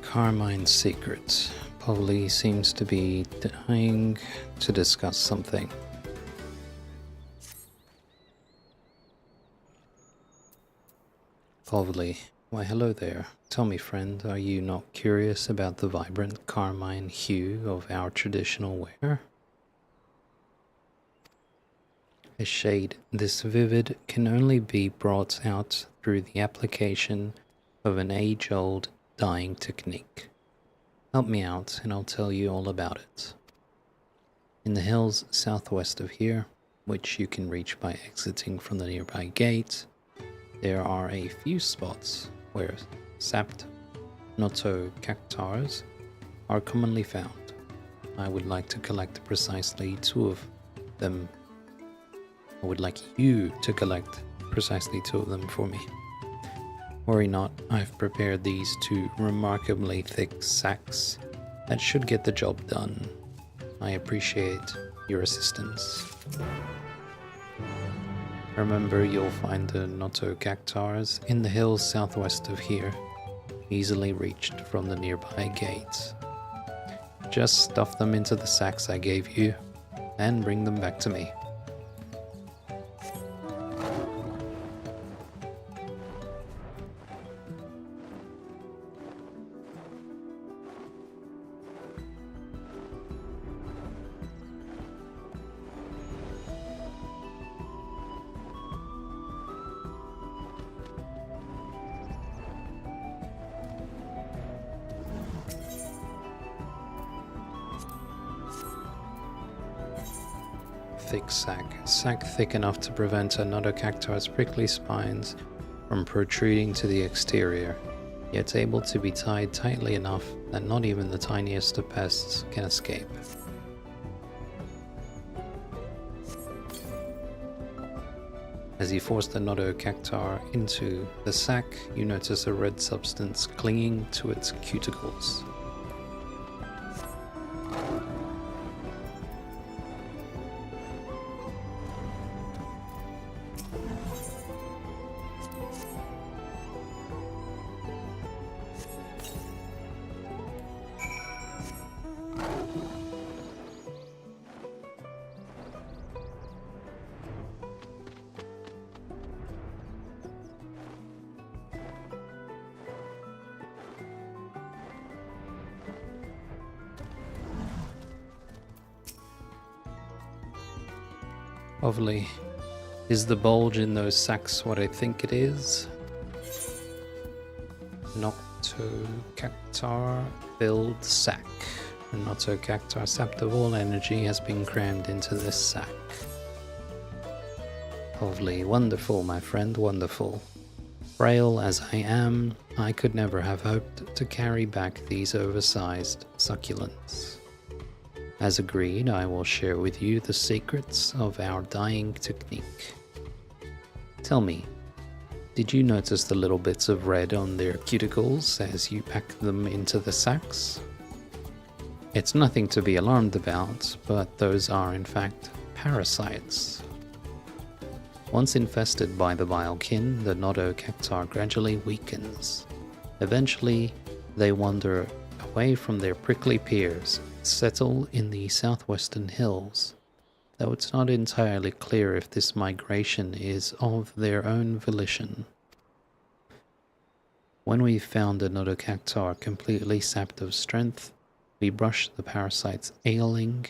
Carmine secret. Polly seems to be dying to discuss something. Polly, why hello there. Tell me, friend, are you not curious about the vibrant carmine hue of our traditional wear? A shade this vivid can only be brought out through the application of an age-old dyeing technique. Help me out and I'll tell you all about it. In the hills southwest of here, which you can reach by exiting from the nearby gate, there are a few spots where sapped Urqopacha are commonly found. I would like to collect precisely 2 of them. I would like you to collect precisely 2 of them for me. Worry not, I've prepared these 2 remarkably thick sacks that should get the job done. I appreciate your assistance. Remember, you'll find the Urqopacha in the hills southwest of here, easily reached from the nearby gates. Just stuff them into the sacks I gave you, and bring them back to me. Thick sack thick enough to prevent another cactuar's prickly spines from protruding to the exterior, yet able to be tied tightly enough that not even the tiniest of pests can escape. As you force the Urqopacha into the sack, you notice a red substance clinging to its cuticles. Lovely. Is the bulge in those sacks what I think it is? Urqopacha filled sack. The Urqopacha sapped of all energy has been crammed into this sack. Lovely, wonderful, my friend, wonderful. Frail as I am, I could never have hoped to carry back these oversized succulents. As agreed, I will share with you the secrets of our dyeing technique. Tell me, did you notice the little bits of red on their cuticles as you pack them into the sacks? It's nothing to be alarmed about, but those are in fact parasites. Once infested by the vile kin, the Urqopacha gradually weakens. Eventually, they wander away from their prickly peers, settle in the southwestern hills, though it's not entirely clear if this migration is of their own volition. When we've found a Urqopacha completely sapped of strength, we brush the parasites ailing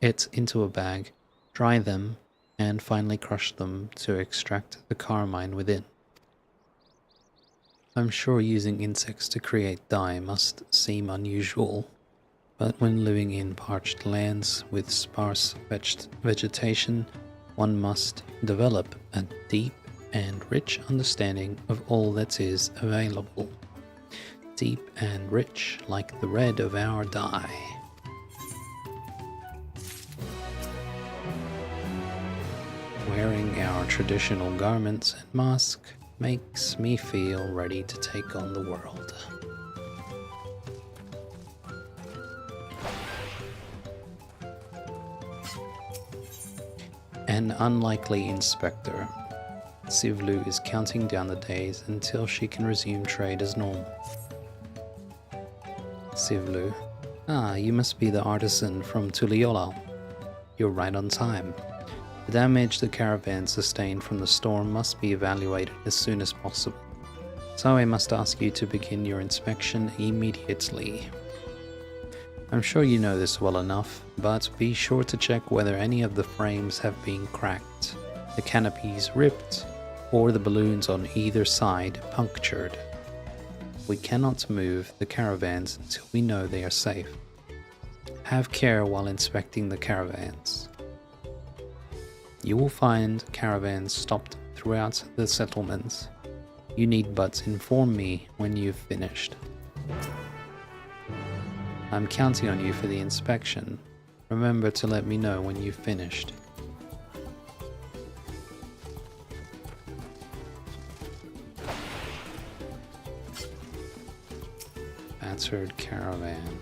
into a bag, dry them, and finally crush them to extract the carmine within. I'm sure using insects to create dye must seem unusual, but when living in parched lands with sparse vegetation, one must develop a deep and rich understanding of all that is available. Deep and rich like the red of our dye. Wearing our traditional garments and mask makes me feel ready to take on the world. An unlikely inspector. Sivlu is counting down the days until she can resume trade as normal. Sivlu. Ah, you must be the artisan from Tuliolal. You're right on time. The damage the caravan sustained from the storm must be evaluated as soon as possible. So I must ask you to begin your inspection immediately. I'm sure you know this well enough, but be sure to check whether any of the frames have been cracked, the canopies ripped, or the balloons on either side punctured. We cannot move the caravans until we know they are safe. Have care while inspecting the caravans. You will find caravans stopped throughout the settlements. You need but inform me when you've finished. I'm counting on you for the inspection. Remember to let me know when you've finished. Battered caravan.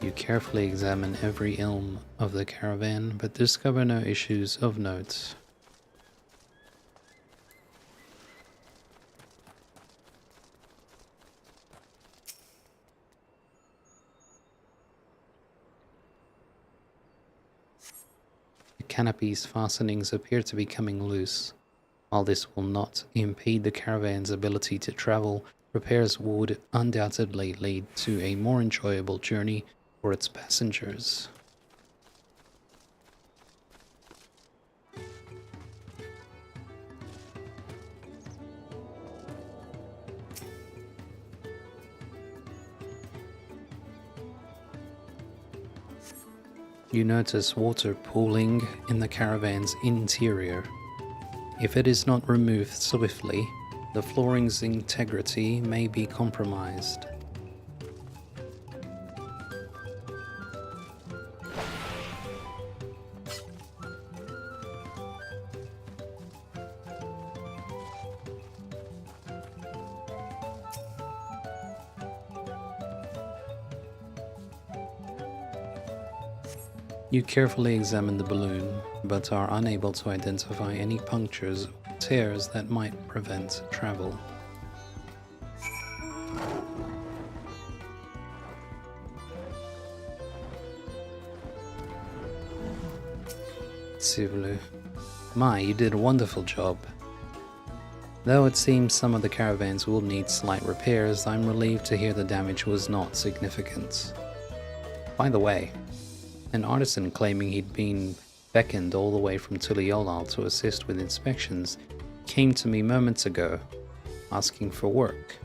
You carefully examine every elm of the caravan, but discover no issues of note. The canopy's fastenings appear to be coming loose. While this will not impede the caravan's ability to travel, repairs would undoubtedly lead to a more enjoyable journey for its passengers. You notice water pooling in the caravan's interior. If it is not removed swiftly, the flooring's integrity may be compromised. You carefully examine the balloon, but are unable to identify any punctures or tears that might prevent travel. Sivlu. My, you did a wonderful job. Though it seems some of the caravans will need slight repairs, I'm relieved to hear the damage was not significant. By the way, an artisan claiming he'd been beckoned all the way from Tuliolal to assist with inspections came to me moments ago, asking for work.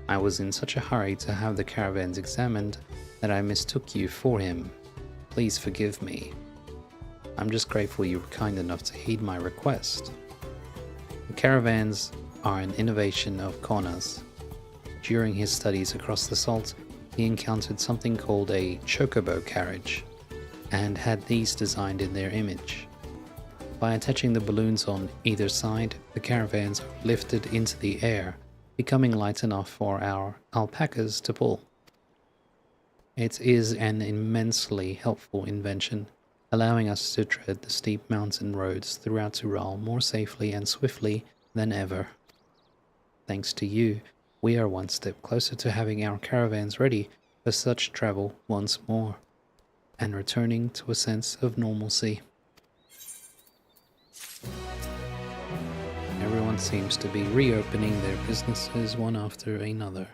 I was in such a hurry to have the caravans examined that I mistook you for him. Please forgive me. I'm just grateful you were kind enough to heed my request. The caravans are an innovation of Kona's. During his studies across the salt, he encountered something called a chocobo carriage, and had these designed in their image. By attaching the balloons on either side, the caravans are lifted into the air, becoming light enough for our alpacas to pull. It is an immensely helpful invention, allowing us to tread the steep mountain roads throughout Ural more safely and swiftly than ever. Thanks to you, we are one step closer to having our caravans ready for such travel once more, and returning to a sense of normalcy. Everyone seems to be reopening their businesses one after another.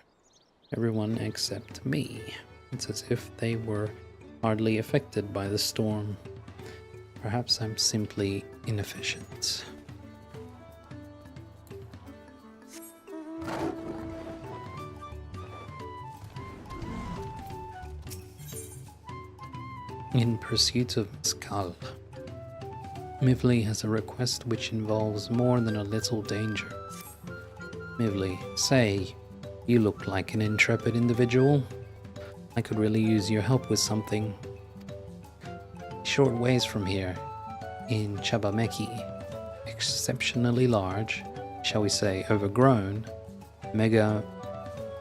Everyone except me. It's as if they were hardly affected by the storm. Perhaps I'm simply inefficient. In pursuit of Mescal. Mivli has a request which involves more than a little danger. Mivli, say, you look like an intrepid individual. I could really use your help with something. Short ways from here, in Chabameki, exceptionally large, shall we say overgrown, mega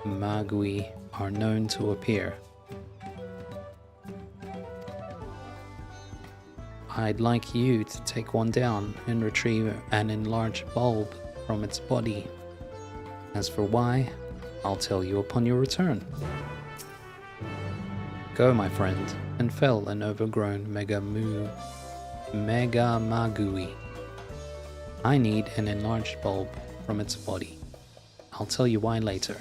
magui are known to appear. I'd like you to take one down and retrieve an enlarged bulb from its body. As for why, I'll tell you upon your return. Go, my friend, and fell an overgrown Megamagui. I need an enlarged bulb from its body. I'll tell you why later.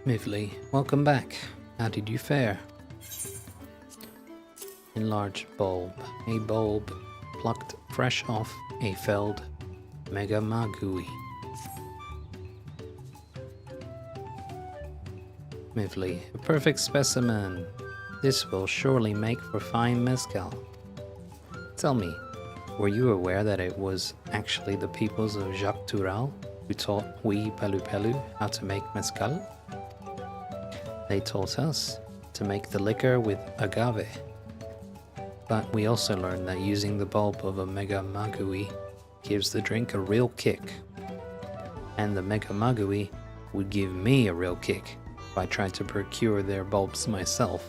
Mivli, welcome back. How did you fare? Enlarged bulb. A bulb plucked fresh off a felled Megamagui. Mivli, a perfect specimen. This will surely make for fine mezcal. Tell me, were you aware that it was actually the peoples of Jacques Tural who taught we Pelu Pelu how to make mezcal? They taught us to make the liquor with agave. But we also learned that using the bulb of a Megamagui gives the drink a real kick. And the Megamagui would give me a real kick if I tried to procure their bulbs myself.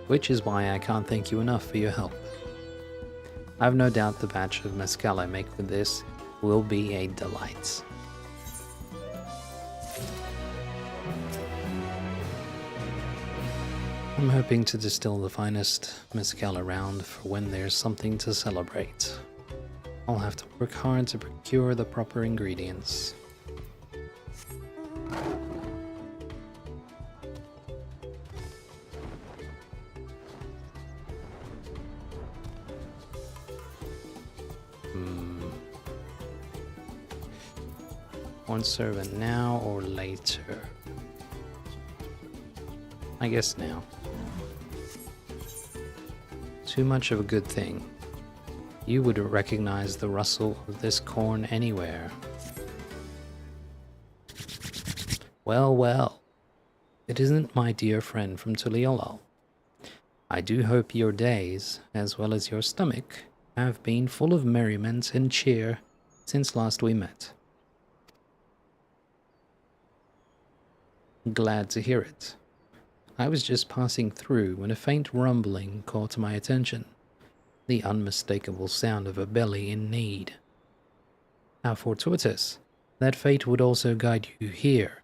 Which is why I can't thank you enough for your help. I've no doubt the batch of mezcal I make with this will be a delight. I'm hoping to distill the finest mezcal around for when there's something to celebrate. I'll have to work hard to procure the proper ingredients. One servant now or later? I guess now. Too much of a good thing. You would recognize the rustle of this corn anywhere. Well, well. It isn't my dear friend from Tuliolal. I do hope your days, as well as your stomach, have been full of merriment and cheer since last we met. Glad to hear it. I was just passing through when a faint rumbling caught my attention, the unmistakable sound of a belly in need. How fortuitous that fate would also guide you here.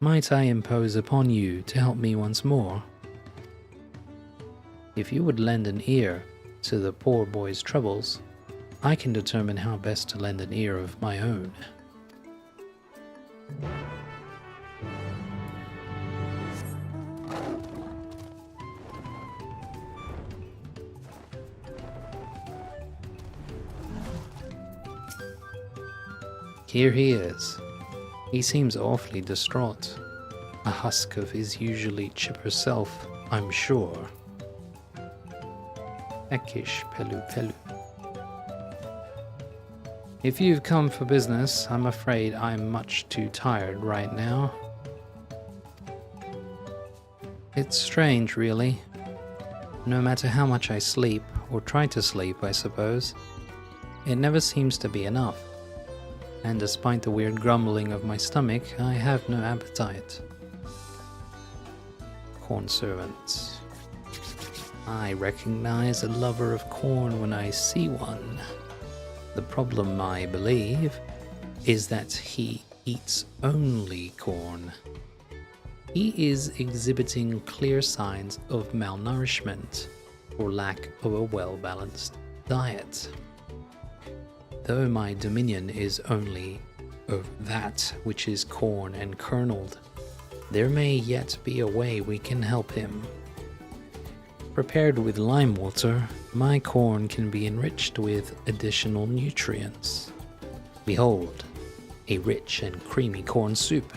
Might I impose upon you to help me once more? If you would lend an ear to the poor boy's troubles, I can determine how best to lend an ear of my own. Here he is. He seems awfully distraught. A husk of his usually chipper self, I'm sure. Ekish Pelu Pelu. If you've come for business, I'm afraid I'm much too tired right now. It's strange, really. No matter how much I sleep, or try to sleep, I suppose, it never seems to be enough. And despite the weird grumbling of my stomach, I have no appetite. Corn servants. I recognize a lover of corn when I see one. The problem, I believe, is that he eats only corn. He is exhibiting clear signs of malnourishment or lack of a well-balanced diet. Though my dominion is only of that which is corn and kerneled, there may yet be a way we can help him. Prepared with lime water, my corn can be enriched with additional nutrients. Behold, a rich and creamy corn soup.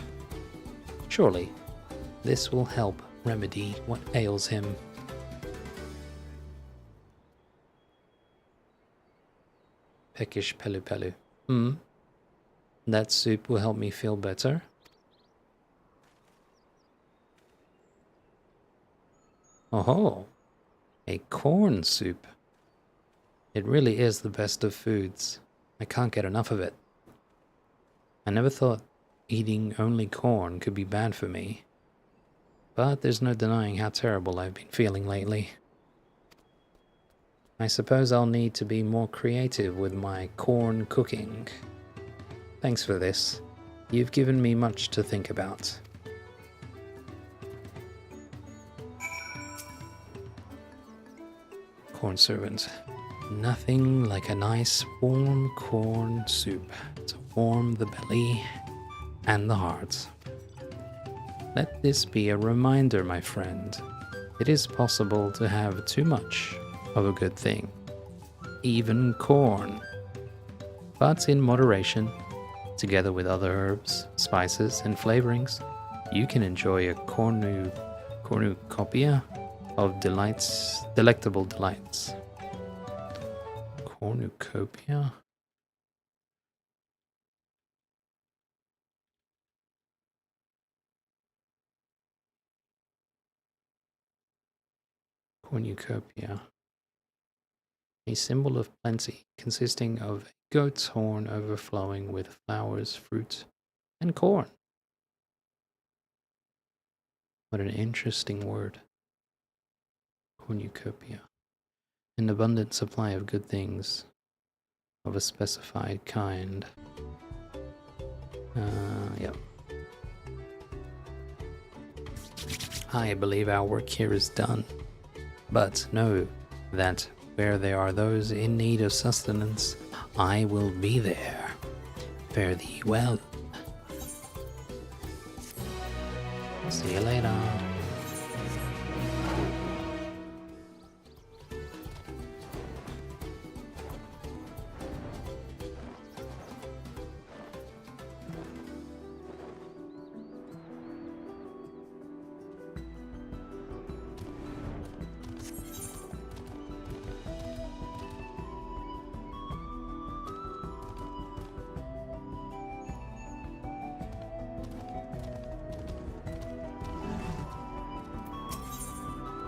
Surely, this will help remedy what ails him. Peckish Pelu Pelu. That soup will help me feel better. Oh, a corn soup. It really is the best of foods. I can't get enough of it. I never thought eating only corn could be bad for me. But there's no denying how terrible I've been feeling lately. I suppose I'll need to be more creative with my corn cooking. Thanks for this. You've given me much to think about. Corn servant. Nothing like a nice warm corn soup to warm the belly and the heart. Let this be a reminder, my friend. It is possible to have too much of a good thing, even corn. But in moderation, together with other herbs, spices, and flavorings, you can enjoy a cornucopia of delectable delights. Cornucopia? Cornucopia. A symbol of plenty, consisting of a goat's horn overflowing with flowers, fruit, and corn. What an interesting word. Cornucopia. An abundant supply of good things of a specified kind. Yep. I believe our work here is done, but know that where there are those in need of sustenance, I will be there. Fare thee well. See you later.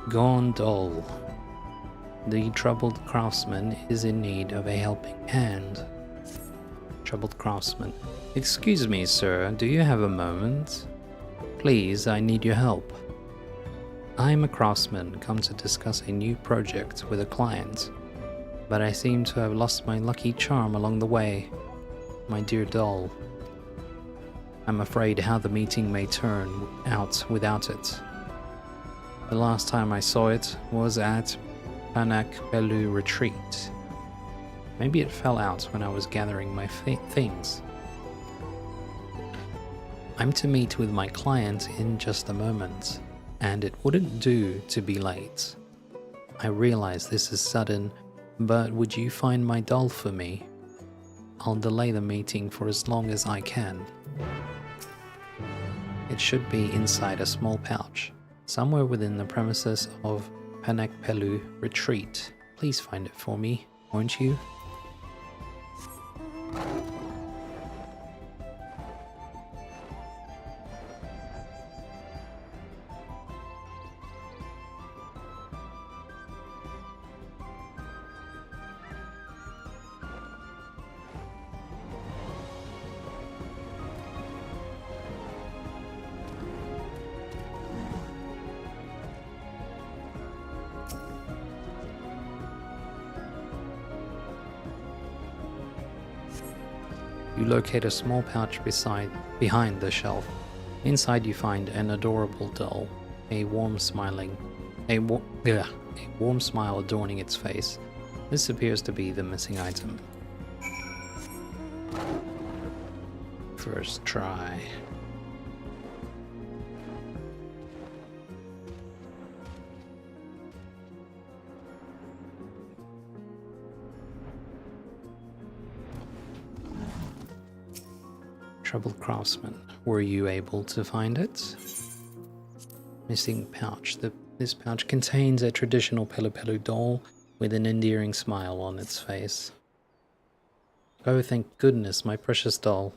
Gondol. The troubled craftsman is in need of a helping hand. Troubled craftsman. Excuse me, sir, do you have a moment? Please, I need your help. I'm a craftsman come to discuss a new project with a client, but I seem to have lost my lucky charm along the way. My dear doll. I'm afraid how the meeting may turn out without it. The last time I saw it was at Panak Belu Retreat. Maybe it fell out when I was gathering my things. I'm to meet with my client in just a moment, and it wouldn't do to be late. I realize this is sudden, but would you find my doll for me? I'll delay the meeting for as long as I can. It should be inside a small pouch, somewhere within the premises of Panak Belu Retreat. Please find it for me, won't you? You locate a small pouch behind the shelf. Inside you find an adorable doll, a warm smile adorning its face. This appears to be the missing item. First try. Troubled craftsman, were you able to find it? Missing pouch. This pouch contains a traditional Pelu Pelu doll with an endearing smile on its face. Oh, thank goodness, my precious doll.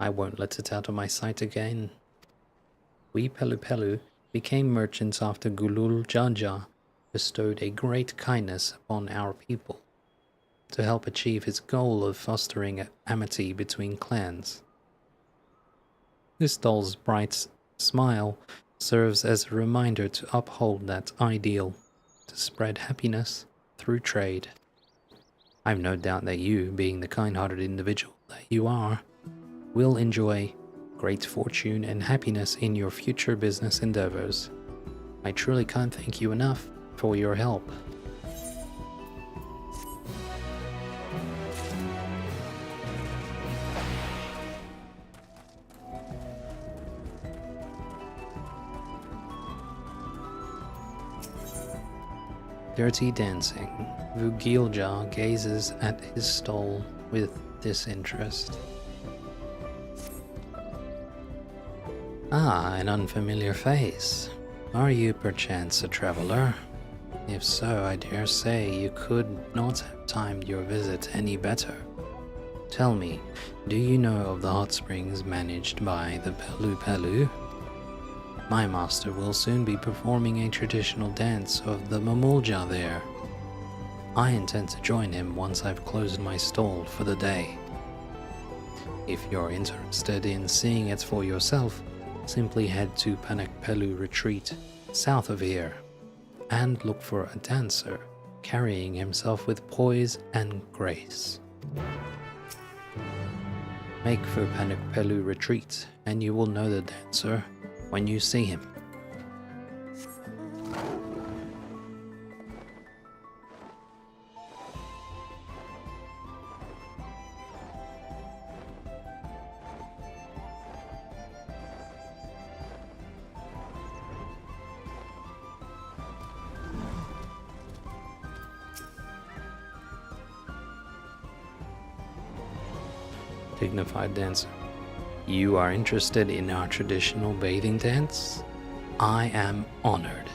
I won't let it out of my sight again. We Pelu Pelu became merchants after Gulul Jaja bestowed a great kindness upon our people to help achieve his goal of fostering amity between clans. This doll's bright smile serves as a reminder to uphold that ideal, to spread happiness through trade. I've no doubt that you, being the kind-hearted individual that you are, will enjoy great fortune and happiness in your future business endeavors. I truly can't thank you enough for your help. Dirty dancing. Vugilja gazes at his stall with disinterest. Ah, an unfamiliar face. Are you perchance a traveler? If so, I dare say you could not have timed your visit any better. Tell me, do you know of the hot springs managed by the Pelu Pelu? My master will soon be performing a traditional dance of the Mamulja there. I intend to join him once I've closed my stall for the day. If you're interested in seeing it for yourself, simply head to Panak Pelu Retreat, south of here, and look for a dancer carrying himself with poise and grace. Make for Panak Pelu Retreat, and you will know the dancer when you see him. Dignified dancer. You are interested in our traditional bathing dance? I am honored.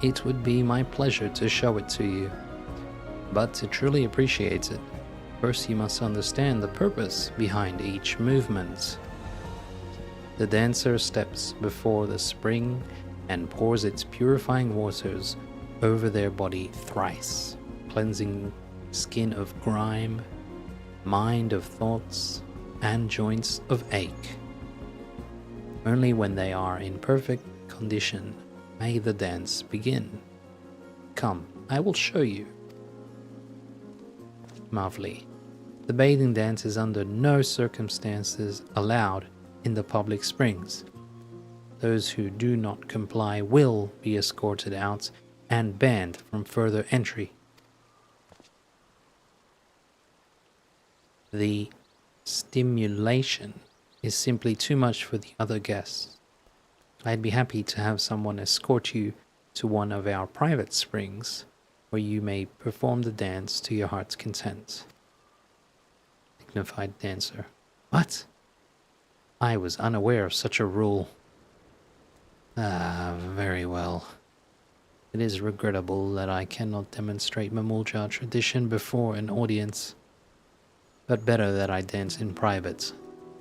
It would be my pleasure to show it to you. But to truly appreciate it, first you must understand the purpose behind each movement. The dancer steps before the spring and pours its purifying waters over their body thrice, cleansing skin of grime, mind of thoughts, and joints of ache. Only when they are in perfect condition may the dance begin. Come, I will show you. Mavli. The bathing dance is under no circumstances allowed in the public springs. Those who do not comply will be escorted out and banned from further entry. The stimulation is simply too much for the other guests. I'd be happy to have someone escort you to one of our private springs where you may perform the dance to your heart's content. Dignified dancer. What? I was unaware of such a rule. Ah, very well. It is regrettable that I cannot demonstrate Mamulja tradition before an audience. But better that I dance in private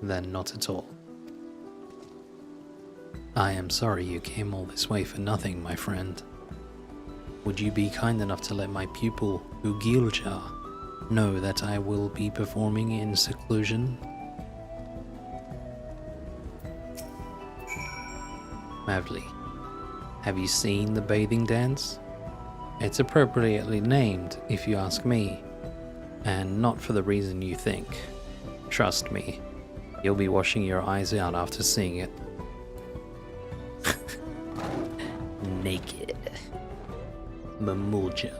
than not at all. I am sorry you came all this way for nothing, my friend. Would you be kind enough to let my pupil, Ugilja, know that I will be performing in seclusion? Mavli, have you seen the bathing dance? It's appropriately named, if you ask me. And not for the reason you think. Trust me, you'll be washing your eyes out after seeing it. Naked. Mamulja.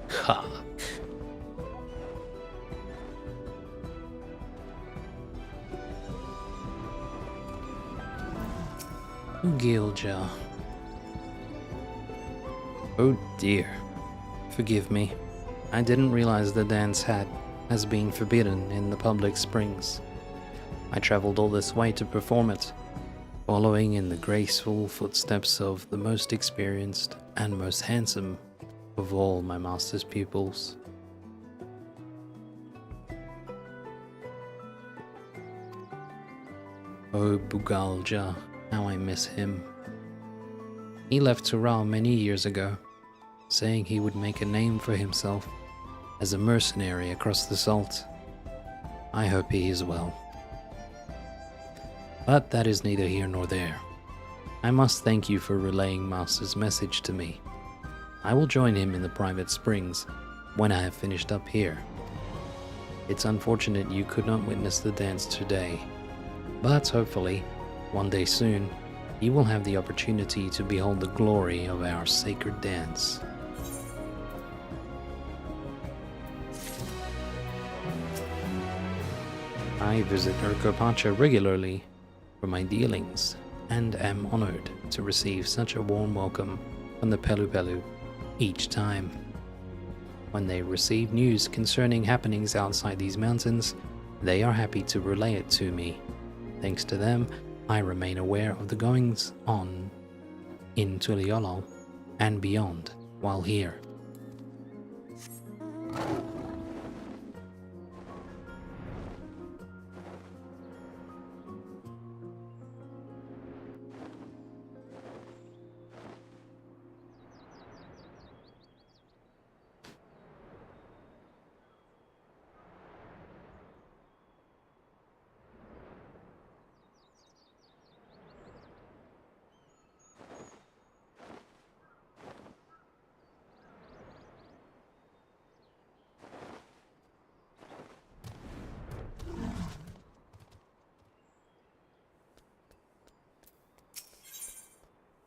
Cock. Gilja. Oh dear. Forgive me. I didn't realize the dance has been forbidden in the public springs. I traveled all this way to perform it, following in the graceful footsteps of the most experienced and most handsome of all my master's pupils. Oh, Bugalja, how I miss him. He left Tural many years ago, saying he would make a name for himself as a mercenary across the salt. I hope he is well. But that is neither here nor there. I must thank you for relaying Master's message to me. I will join him in the private springs when I have finished up here. It's unfortunate you could not witness the dance today, but hopefully, one day soon, you will have the opportunity to behold the glory of our sacred dance. I visit Urqopacha regularly for my dealings, and am honored to receive such a warm welcome from the Pelu each time. When they receive news concerning happenings outside these mountains, they are happy to relay it to me. Thanks to them, I remain aware of the goings on in Tuliolol and beyond while here.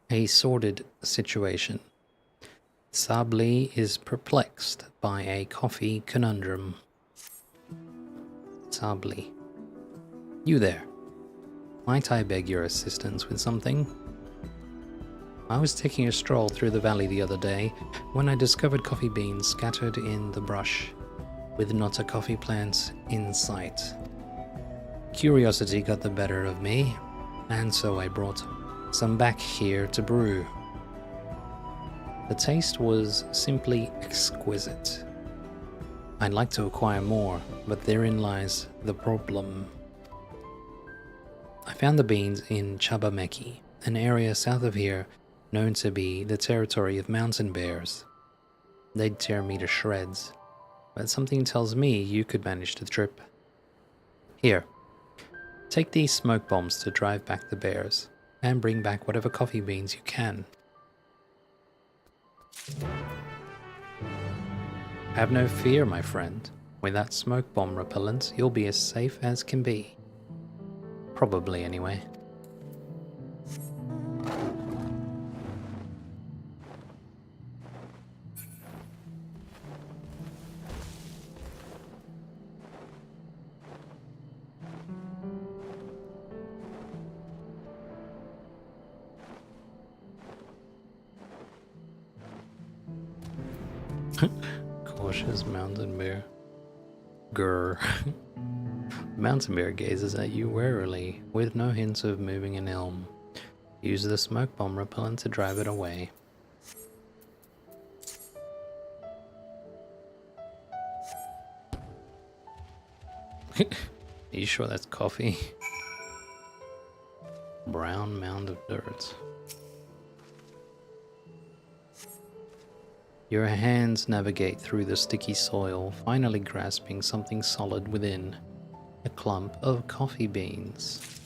A sordid situation. Sabli is perplexed by a coffee conundrum. Sabli. You there. Might I beg your assistance with something? I was taking a stroll through the valley the other day when I discovered coffee beans scattered in the brush, with not a coffee plant in sight. Curiosity got the better of me, and so I brought some back here to brew. The taste was simply exquisite. I'd like to acquire more, but therein lies the problem. I found the beans in Chabameki, an area south of here known to be the territory of mountain bears. They'd tear me to shreds, but something tells me you could manage the trip. Here, take these smoke bombs to drive back the bears, and bring back whatever coffee beans you can. Have no fear, my friend. With that smoke bomb repellent, you'll be as safe as can be. Probably, anyway. Cautious mountain bear. Grr. Mountain bear gazes at you warily, with no hints of moving an elm. Use the smoke bomb repellent to drive it away. Are you sure that's coffee? Brown mound of dirt. Your hands navigate through the sticky soil, finally grasping something solid within. A clump of coffee beans.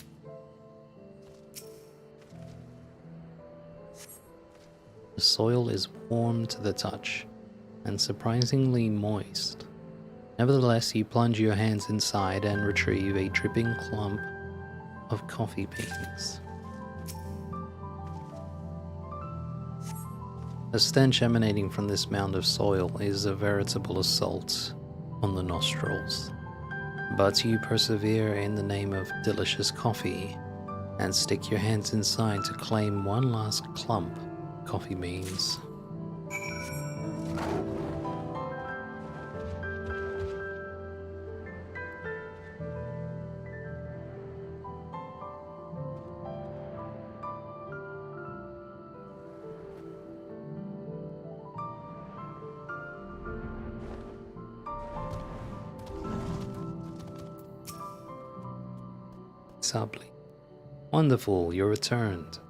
The soil is warm to the touch and surprisingly moist. Nevertheless, you plunge your hands inside and retrieve a dripping clump of coffee beans. The stench emanating from this mound of soil is a veritable assault on the nostrils. But you persevere in the name of delicious coffee and stick your hands inside to claim one last clump of coffee beans. Sably. Wonderful, you're returned.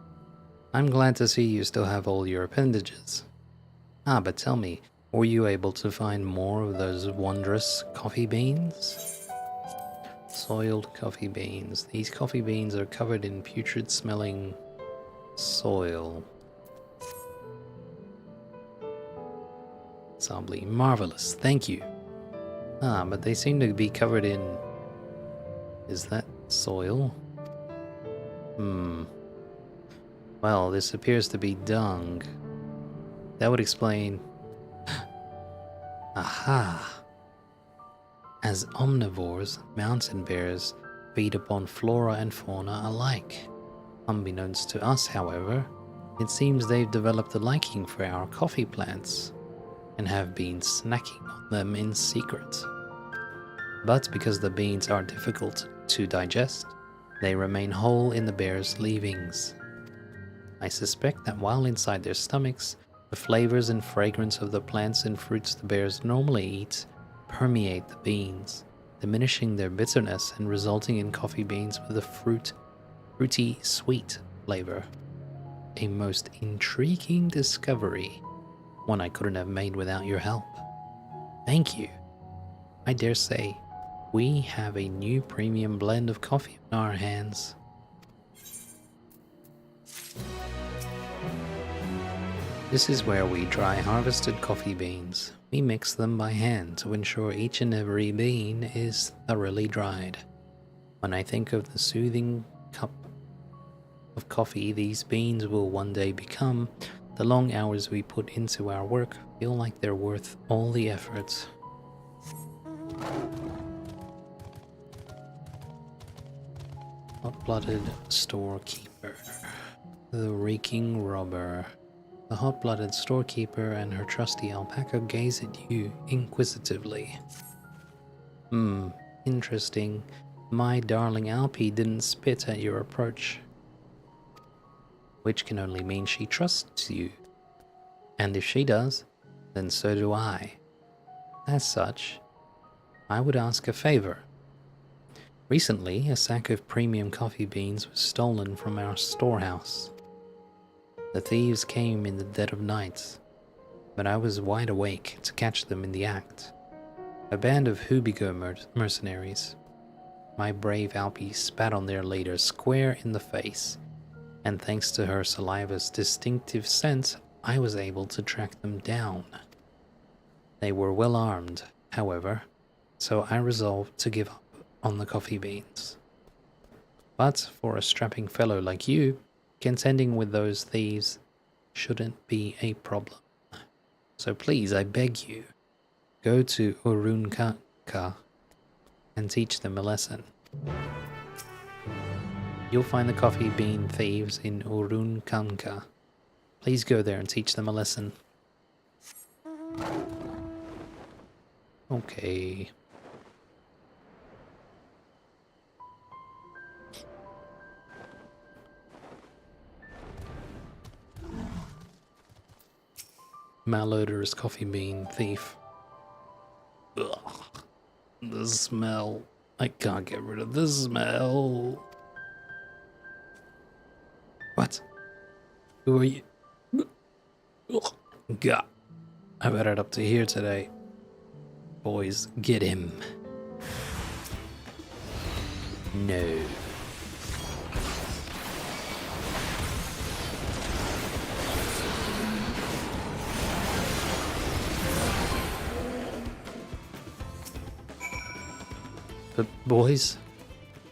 I'm glad to see you still have all your appendages. Ah, but tell me, were you able to find more of those wondrous coffee beans? Soiled coffee beans. These coffee beans are covered in putrid-smelling soil. Sably. Marvelous, thank you. Ah, but they seem to be covered in... Is that soil? Well, this appears to be dung. That would explain... Aha! As omnivores, mountain bears feed upon flora and fauna alike. Unbeknownst to us, however, it seems they've developed a liking for our coffee plants and have been snacking on them in secret. But because the beans are difficult to digest, they remain whole in the bear's leavings. I suspect that while inside their stomachs, the flavors and fragrance of the plants and fruits the bears normally eat permeate the beans, diminishing their bitterness and resulting in coffee beans with a fruity, sweet flavor. A most intriguing discovery, one I couldn't have made without your help. Thank you. I dare say, we have a new premium blend of coffee in our hands. This is where we dry harvested coffee beans. We mix them by hand to ensure each and every bean is thoroughly dried. When I think of the soothing cup of coffee these beans will one day become, the long hours we put into our work feel like they're worth all the effort. Hot-blooded storekeeper. The reeking robber. The hot-blooded storekeeper and her trusty alpaca gaze at you inquisitively. Interesting. My darling Alpy didn't spit at your approach. Which can only mean she trusts you. And if she does, then so do I. As such, I would ask a favor. Recently, a sack of premium coffee beans was stolen from our storehouse. The thieves came in the dead of night, but I was wide awake to catch them in the act. A band of Hubigo mercenaries. My brave Alpy spat on their leader square in the face, and thanks to her saliva's distinctive scent, I was able to track them down. They were well armed, however, so I resolved to give up on the coffee beans. But for a strapping fellow like you, contending with those thieves shouldn't be a problem. So please, I beg you, go to Urqopacha and teach them a lesson. You'll find the coffee bean thieves in Urqopacha. Please go there and teach them a lesson. Okay. Malodorous coffee bean thief. Ugh. The smell. I can't get rid of the smell. What? Who are you? Ugh. God. I've had it up to here today. Boys, get him. No. But boys,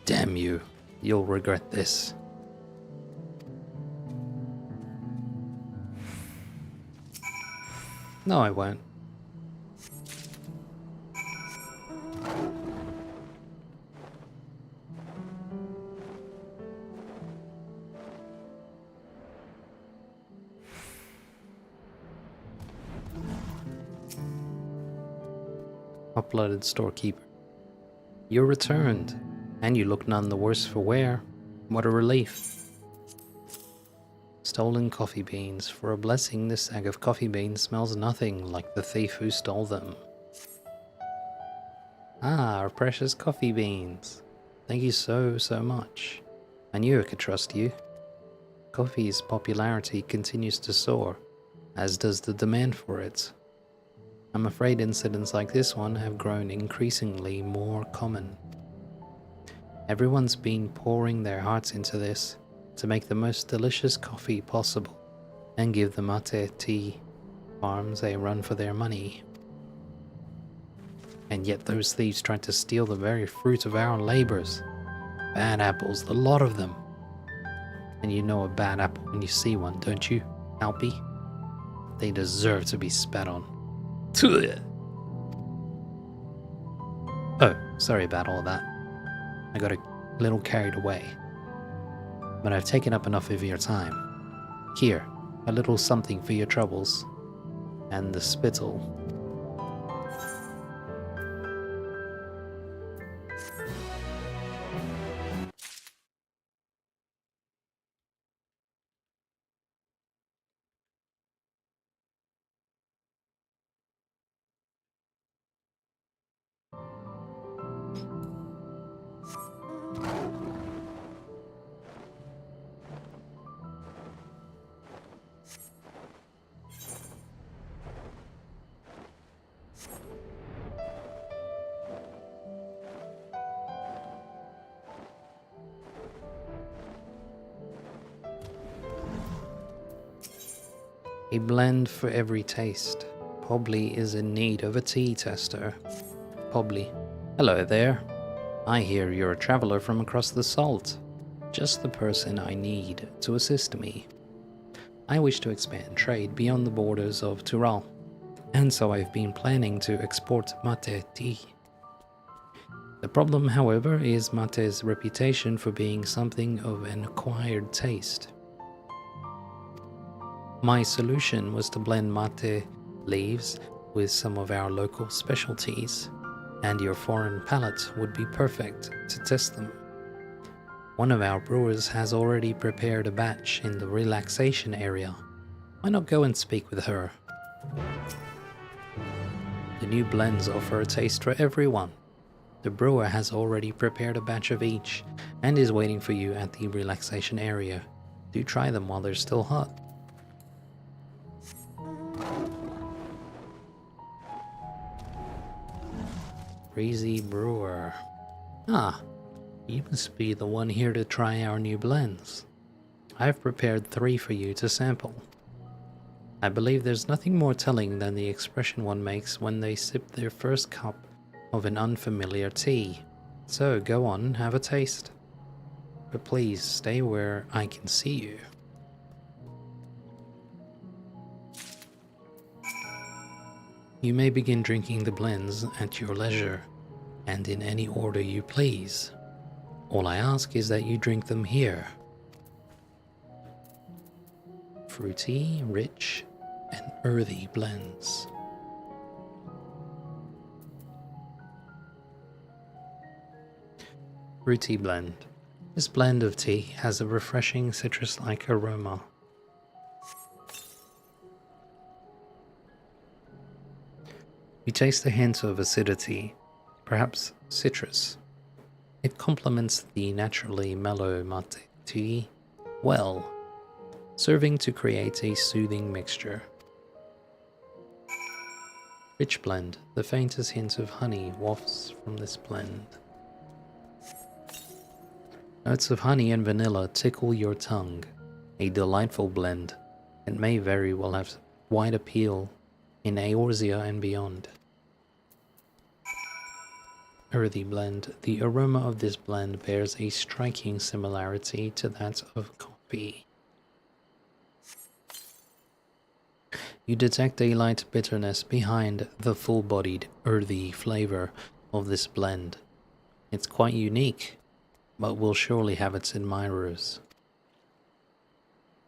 damn you, you'll regret this. No, I won't. Uploaded storekeeper. You're returned, and you look none the worse for wear. What a relief. Stolen coffee beans. For a blessing, this sack of coffee beans smells nothing like the thief who stole them. Ah, our precious coffee beans. Thank you so much. I knew I could trust you. Coffee's popularity continues to soar, as does the demand for it. I'm afraid incidents like this one have grown increasingly more common. Everyone's been pouring their hearts into this to make the most delicious coffee possible and give the mate tea farms a run for their money. And yet those thieves tried to steal the very fruit of our labors. Bad apples, the lot of them. And you know a bad apple when you see one, don't you, Alpy? They deserve to be spat on. Oh, sorry about all that. I got a little carried away. But I've taken up enough of your time. Here, a little something for your troubles. And the spittle. A blend for every taste. Pobly is in need of a tea tester. Pobly. Hello there. I hear you're a traveler from across the salt. Just the person I need to assist me. I wish to expand trade beyond the borders of Tural, and so I've been planning to export mate tea. The problem, however, is mate's reputation for being something of an acquired taste. My solution was to blend mate leaves with some of our local specialties, and your foreign palate would be perfect to test them. One of our brewers has already prepared a batch in the relaxation area. Why not go and speak with her? The new blends offer a taste for everyone. The brewer has already prepared a batch of each and is waiting for you at the relaxation area. Do try them while they're still hot. Crazy brewer. Ah, you must be the one here to try our new blends. I've prepared 3 for you to sample. I believe there's nothing more telling than the expression one makes when they sip their first cup of an unfamiliar tea. So go on, have a taste. But please stay where I can see you. You may begin drinking the blends at your leisure, and in any order you please. All I ask is that you drink them here. Fruity, rich, and earthy blends. Fruity blend. This blend of tea has a refreshing citrus-like aroma. You taste a hint of acidity, perhaps citrus. It complements the naturally mellow mate tea well, serving to create a soothing mixture. Rich blend. The faintest hint of honey wafts from this blend. Notes of honey and vanilla tickle your tongue. A delightful blend. It may very well have wide appeal in Eorzea and beyond. earthy blend. The aroma of this blend bears a striking similarity to that of coffee. You detect a light bitterness behind the full-bodied, earthy flavor of this blend. It's quite unique, but will surely have its admirers.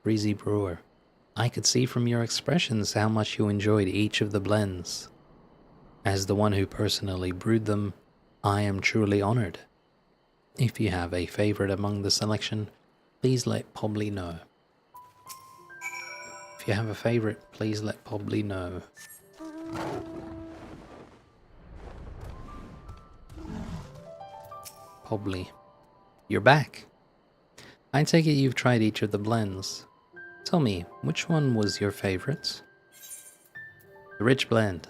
Breezy Brewer, I could see from your expressions how much you enjoyed each of the blends. As the one who personally brewed them, I am truly honored. If you have a favorite among the selection, please let Pobly know. If you have a favorite, please let Pobly know. Pobly, you're back. I take it you've tried each of the blends. Tell me, which one was your favorite? The rich blend.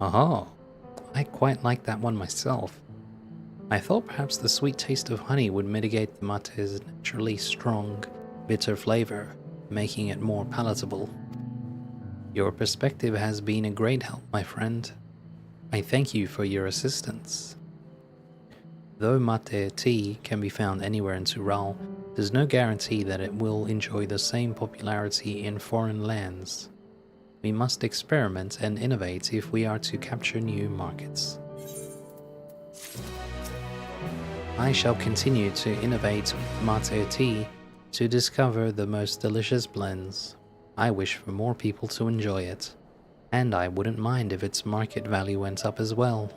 Oh, I quite like that one myself. I thought perhaps the sweet taste of honey would mitigate the mate's naturally strong, bitter flavor, making it more palatable. Your perspective has been a great help, my friend. I thank you for your assistance. Though mate tea can be found anywhere in Tural, there's no guarantee that it will enjoy the same popularity in foreign lands. We must experiment and innovate if we are to capture new markets. I shall continue to innovate mate tea to discover the most delicious blends. I wish for more people to enjoy it, and I wouldn't mind if its market value went up as well.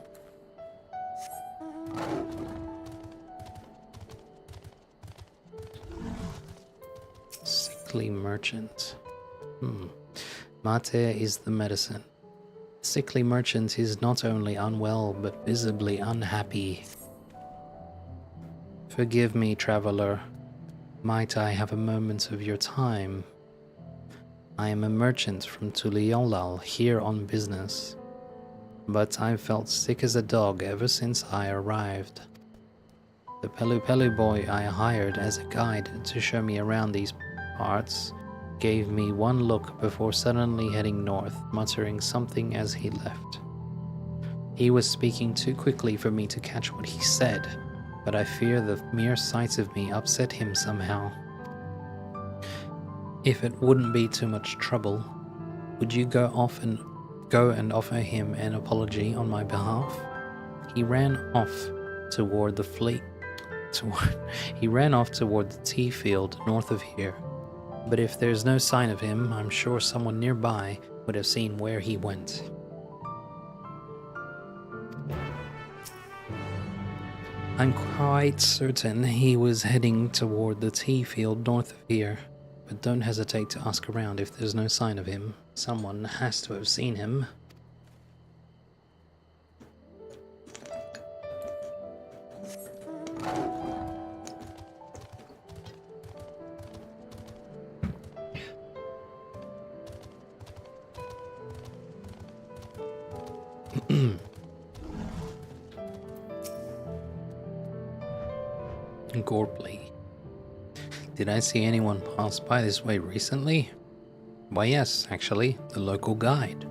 Sickly merchant. Mate is the medicine. Sickly merchant is not only unwell, but visibly unhappy. Forgive me, traveler. Might I have a moment of your time? I am a merchant from Tuliolal, here on business. But I've felt sick as a dog ever since I arrived. The Pelu Pelu boy I hired as a guide to show me around these parts gave me one look before suddenly heading north, muttering something as he left. He was speaking too quickly for me to catch what he said, but I fear the mere sight of me upset him somehow. If it wouldn't be too much trouble, would you go and offer him an apology on my behalf? He ran off toward the tea field north of here. But if there's no sign of him, I'm sure someone nearby would have seen where he went. I'm quite certain he was heading toward the tea field north of here, but don't hesitate to ask around if there's no sign of him. Someone has to have seen him. Gorpley. Did I see anyone pass by this way recently? Why yes, actually, the local guide.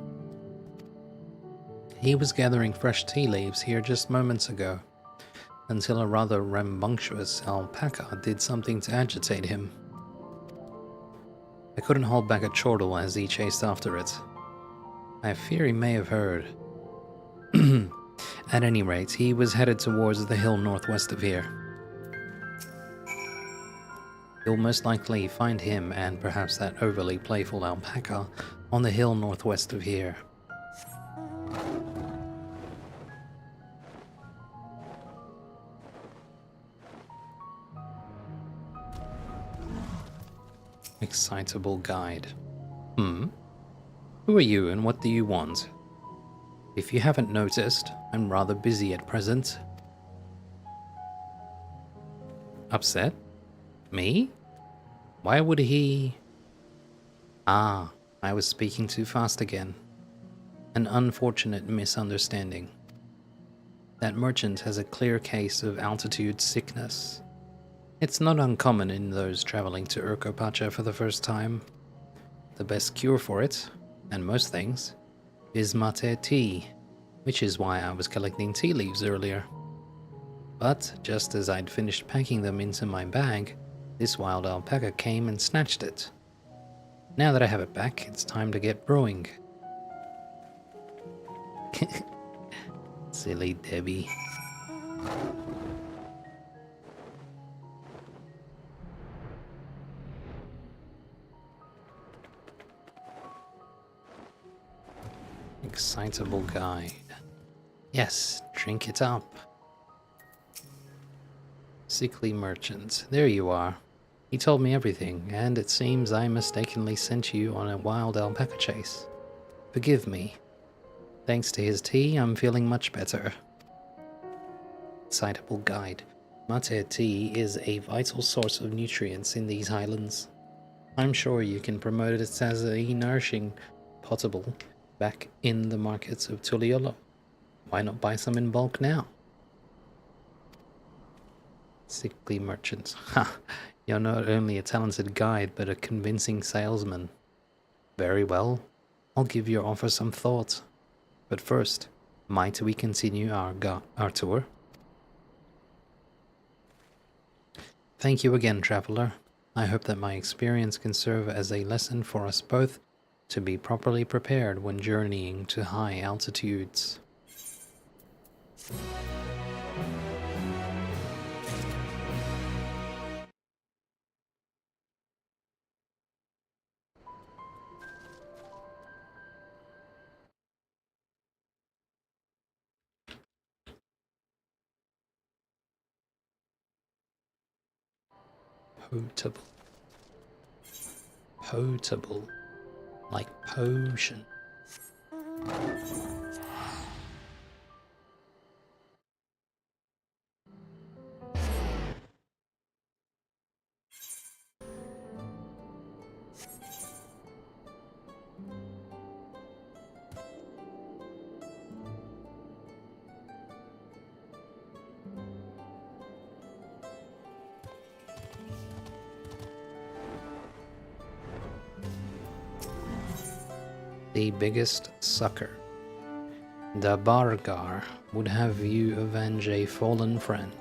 He was gathering fresh tea leaves here just moments ago, until a rather rambunctious alpaca did something to agitate him. I couldn't hold back a chortle as he chased after it. I fear he may have heard. At any rate, he was headed towards the hill northwest of here. You'll most likely find him and perhaps that overly playful alpaca on the hill northwest of here. Excitable guide. Who are you and what do you want? If you haven't noticed, I'm rather busy at present. Upset? Me? Why would he... Ah, I was speaking too fast again. An unfortunate misunderstanding. That merchant has a clear case of altitude sickness. It's not uncommon in those traveling to Urqopacha for the first time. The best cure for it, and most things, is mate tea. which is why I was collecting tea leaves earlier. But just as I'd finished packing them into my bag, this wild alpaca came and snatched it. Now that I have it back, it's time to get brewing. Silly Debbie. Excitable guide. Yes, drink it up. Sickly merchant. There you are. He told me everything, and it seems I mistakenly sent you on a wild alpaca chase. Forgive me. Thanks to his tea, I'm feeling much better. Excitable guide. Mate tea is a vital source of nutrients in these highlands. I'm sure you can promote it as a nourishing potable back in the markets of Tuliolo. Why not buy some in bulk now? Sickly merchant. Ha! You're not only a talented guide, but a convincing salesman. Very well. I'll give your offer some thought. But first, might we continue our tour? Thank you again, traveler. I hope that my experience can serve as a lesson for us both to be properly prepared when journeying to high altitudes. Potable. Potable. Like potion. The biggest sucker. The Bargar would have you avenge a fallen friend.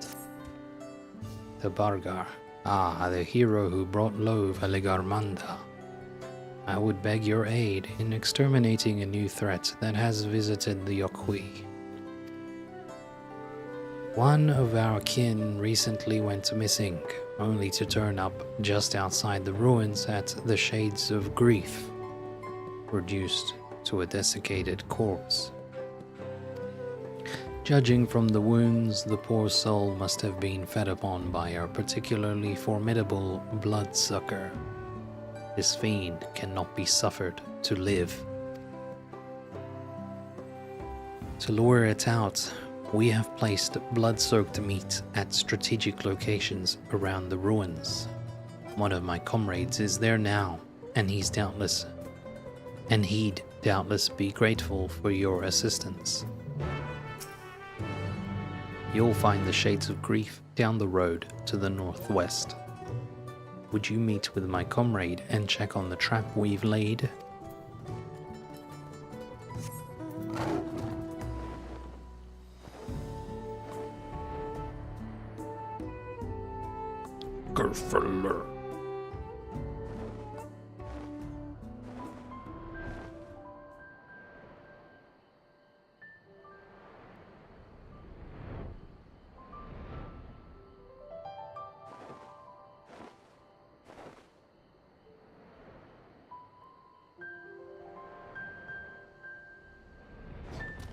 The Bargar. Ah, the hero who brought low Valigarmanda. I would beg your aid in exterminating a new threat that has visited the Oqui. One of our kin recently went missing, only to turn up just outside the ruins at the Shades of Grief, reduced to a desiccated corpse. Judging from the wounds, the poor soul must have been fed upon by a particularly formidable bloodsucker. This fiend cannot be suffered to live. To lure it out, we have placed blood-soaked meat at strategic locations around the ruins. One of my comrades is there now, and he'd doubtless be grateful for your assistance. You'll find the Shades of Grief down the road to the northwest. Would you meet with my comrade and check on the trap we've laid? Gerfeller.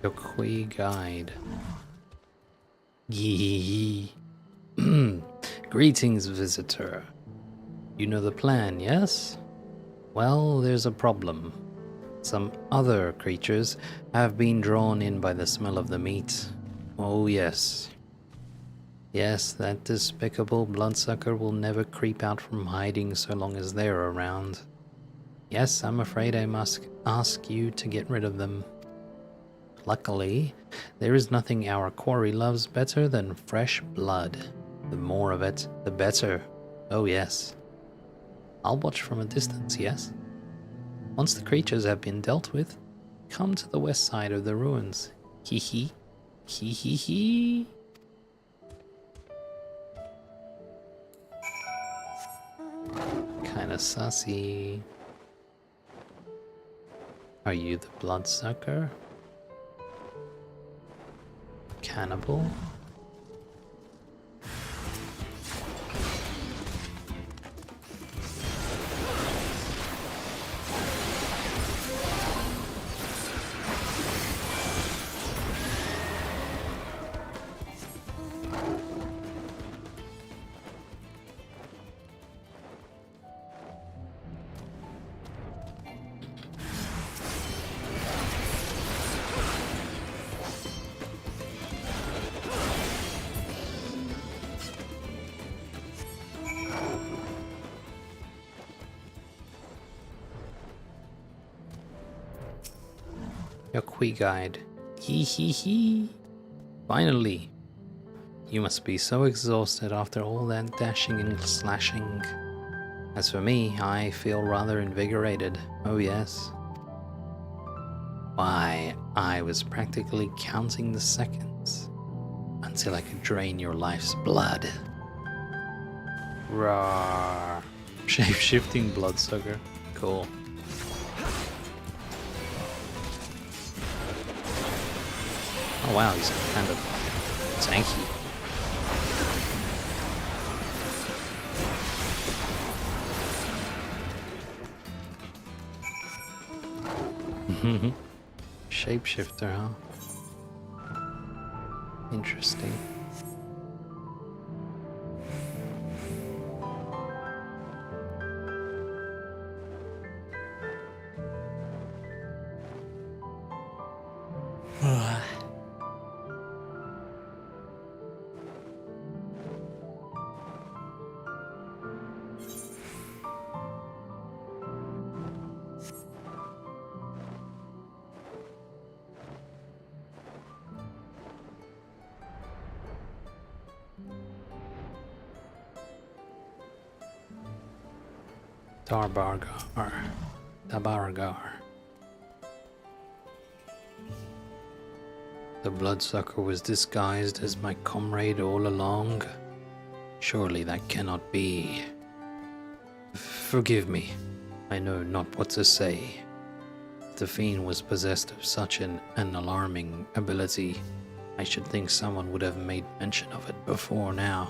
Oqui guide. Yee. Greetings, visitor. You know the plan, yes? Well, there's a problem. Some other creatures have been drawn in by the smell of the meat. Oh, yes. Yes, that despicable bloodsucker will never creep out from hiding so long as they're around. Yes, I'm afraid I must ask you to get rid of them. Luckily, there is nothing our quarry loves better than fresh blood. The more of it, the better. Oh yes. I'll watch from a distance, yes? Once the creatures have been dealt with, come to the west side of the ruins. Hee hee. Hee hee hee. Kinda sussy. Are you the bloodsucker? Cannibal? Your Qui guide. Hee hee hee. Finally. You must be so exhausted after all that dashing and slashing. As for me, I feel rather invigorated. Oh yes. Why, I was practically counting the seconds until I could drain your life's blood. Rawr. Shape-shifting bloodsucker. Cool. Oh wow, he's kind of tanky. Shapeshifter, huh? Interesting. Tabargar. The bloodsucker was disguised as my comrade all along. Surely that cannot be. Forgive me, I know not what to say. If the fiend was possessed of such an alarming ability, I should think someone would have made mention of it before now.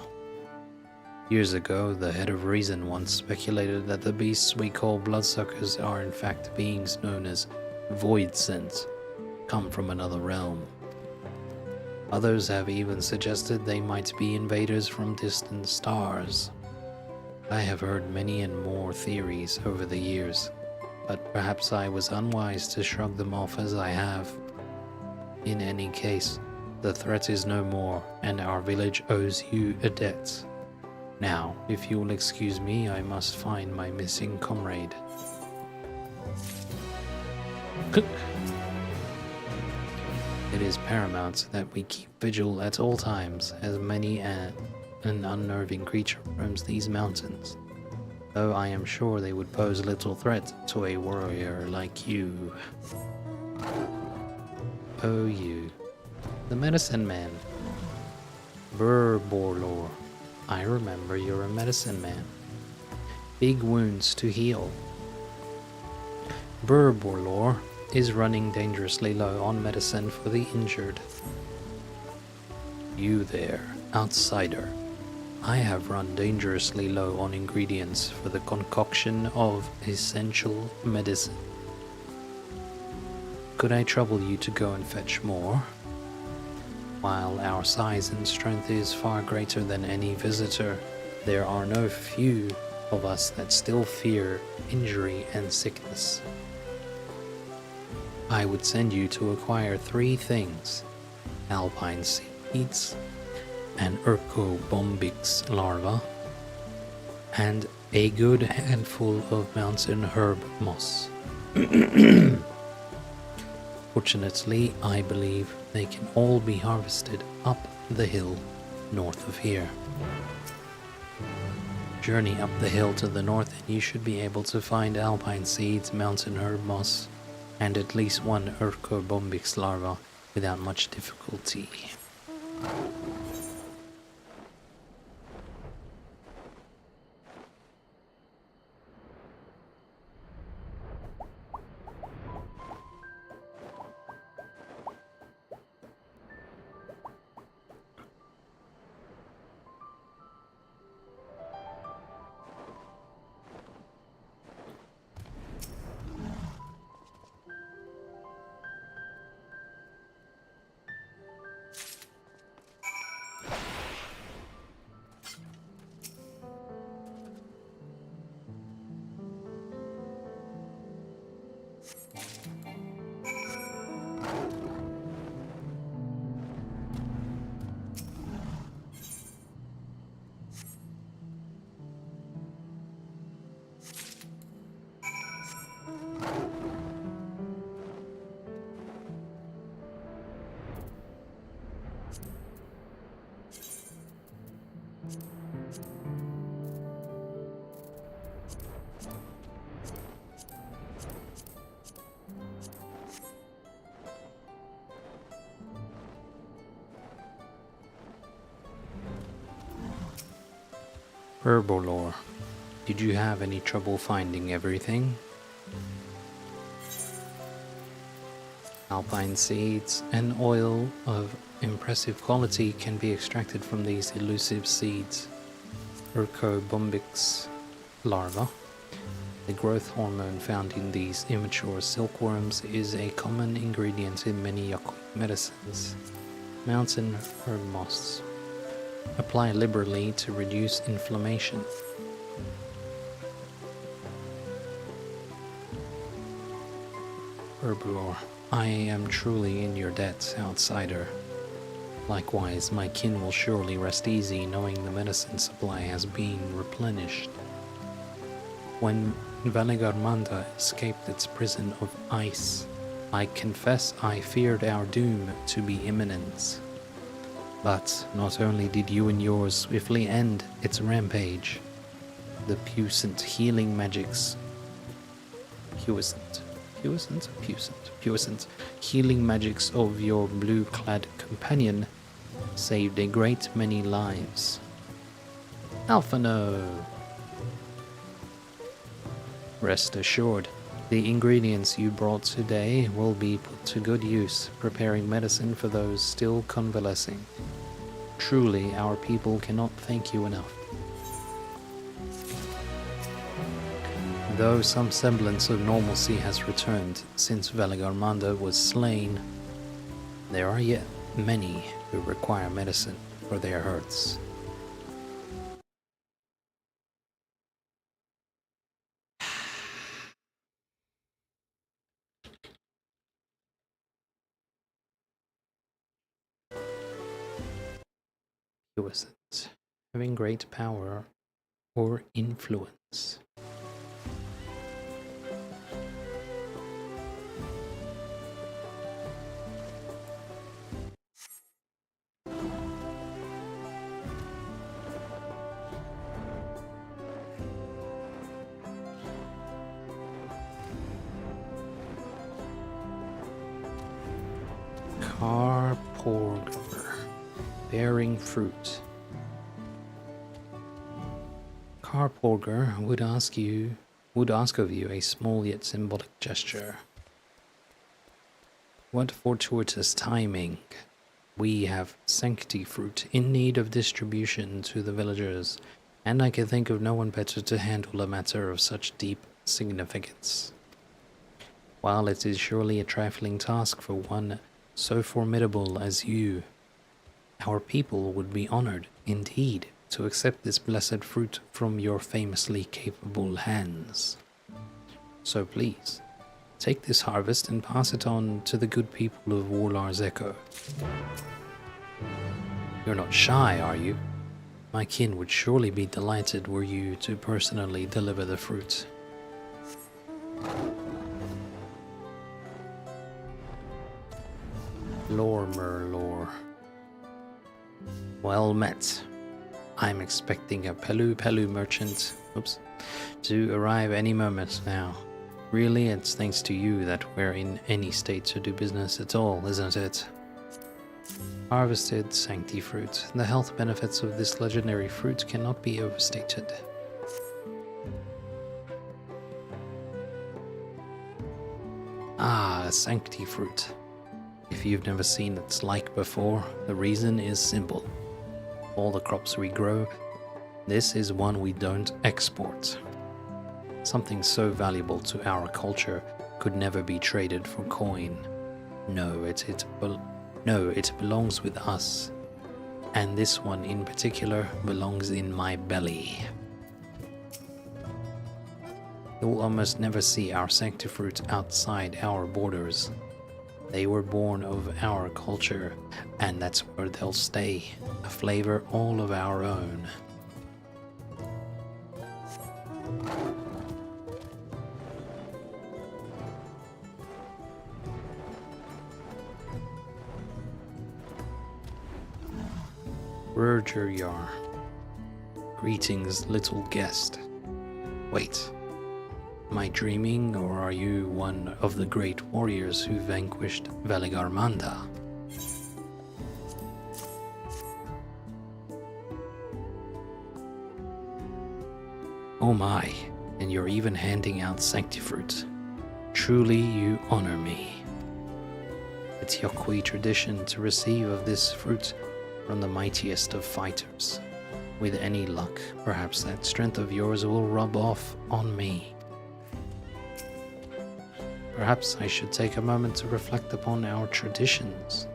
Years ago, the head of reason once speculated that the beasts we call bloodsuckers are in fact beings known as void scents, come from another realm. Others have even suggested they might be invaders from distant stars. I have heard many and more theories over the years, but perhaps I was unwise to shrug them off as I have. In any case, the threat is no more, and our village owes you a debt. Now, if you will excuse me, I must find my missing comrade. It is paramount that we keep vigil at all times, as many an unnerving creature roams these mountains, though I am sure they would pose little threat to a warrior like you. Oh, you. The medicine man. Burborlor. I remember you're a medicine man. Big wounds to heal. Burborlor is running dangerously low on medicine for the injured. You there, outsider. I have run dangerously low on ingredients for the concoction of essential medicine. Could I trouble you to go and fetch more? While our size and strength is far greater than any visitor, there are no few of us that still fear injury and sickness. I would send you to acquire 3 things: alpine seeds, an Urqopacha larva, and a good handful of mountain herb moss. Fortunately, I believe they can all be harvested up the hill north of here. Journey up the hill to the north and you should be able to find alpine seeds, mountain herb moss, and at least 1 Urqopacha larva without much difficulty. Herbolore. Did you have any trouble finding everything? Alpine seeds and oil of impressive quality can be extracted from these elusive seeds. Urqopacha larva. The growth hormone found in these immature silkworms is a common ingredient in many Yaqui medicines. Mountain herb moss. Apply liberally to reduce inflammation. Herbolore. I am truly in your debt, outsider. Likewise, my kin will surely rest easy knowing the medicine supply has been replenished. When Valigarmanda escaped its prison of ice, I confess I feared our doom to be imminent. But not only did you and yours swiftly end its rampage, the puissant healing magics... puissant healing magics of your blue-clad companion saved a great many lives. Alphano! Rest assured, the ingredients you brought today will be put to good use, preparing medicine for those still convalescing. Truly, our people cannot thank you enough. Though some semblance of normalcy has returned since Valigarmanda was slain, there are yet many who require medicine for their hurts. Puissant, having great power or influence. Carporger, bearing fruit. Carporger would ask of you a small yet symbolic gesture. What fortuitous timing! We have sanctity fruit in need of distribution to the villagers, and I can think of no one better to handle a matter of such deep significance. While it is surely a trifling task for one so formidable as you, our people would be honored, indeed, to accept this blessed fruit from your famously capable hands. So please, take this harvest and pass it on to the good people of Warlar's Echo. You're not shy, are you? My kin would surely be delighted were you to personally deliver the fruit. Lore. Well met. I'm expecting a Pelu merchant, to arrive any moment now. Really, it's thanks to you that we're in any state to do business at all, isn't it? Harvested Sancti fruit. The health benefits of this legendary fruit cannot be overstated. Ah, Sancti fruit. If you've never seen its like before, the reason is simple. All the crops we grow, this is one we don't export. Something so valuable to our culture could never be traded for coin. No, it belongs with us. And this one in particular belongs in my belly. You'll almost never see our sanctifruit outside our borders. They were born of our culture, and that's where they'll stay, a flavor all of our own. Urqopacha. Greetings, little guest. Wait. Am I dreaming, or are you one of the great warriors who vanquished Veligarmanda? Oh my, and you're even handing out sanctifruit. Truly you honor me. It's Yokwi tradition to receive of this fruit from the mightiest of fighters. With any luck, perhaps that strength of yours will rub off on me. Perhaps I should take a moment to reflect upon our traditions,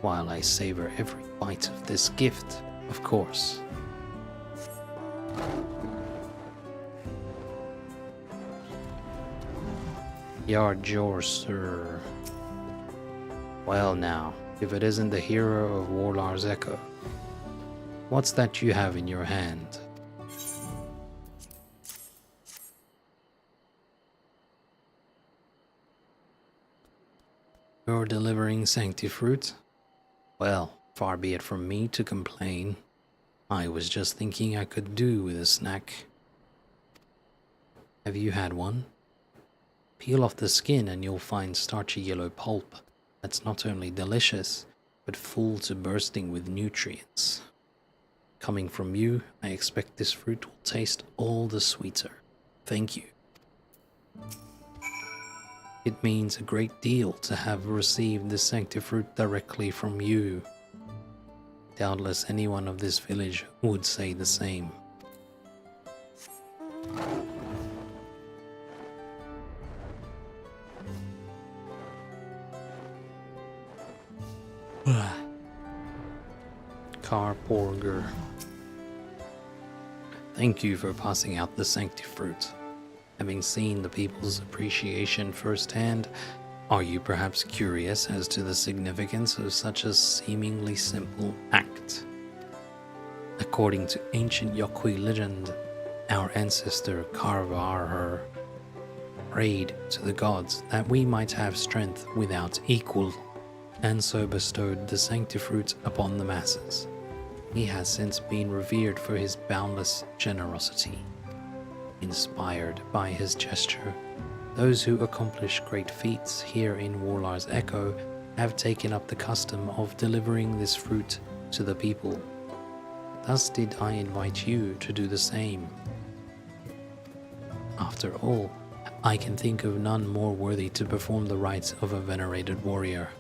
while I savor every bite of this gift, of course. Yard yours, sir. Well now, if it isn't the hero of Warlar's Echo. What's that you have in your hand? You're delivering sanctifruit? Well, far be it from me to complain. I was just thinking I could do with a snack. Have you had one? Peel off the skin and you'll find starchy yellow pulp that's not only delicious, but full to bursting with nutrients. Coming from you, I expect this fruit will taste all the sweeter. Thank you. It means a great deal to have received the sanctifruit directly from you. Doubtless anyone of this village would say the same. Carporger. Thank you for passing out the sanctifruit. Having seen the people's appreciation firsthand, are you perhaps curious as to the significance of such a seemingly simple act? According to ancient Yokwi legend, our ancestor Karvarher prayed to the gods that we might have strength without equal, and so bestowed the sanctifruit upon the masses. He has since been revered for his boundless generosity. Inspired by his gesture, those who accomplish great feats here in Warlar's Echo have taken up the custom of delivering this fruit to the people. Thus did I invite you to do the same. After all, I can think of none more worthy to perform the rites of a venerated warrior.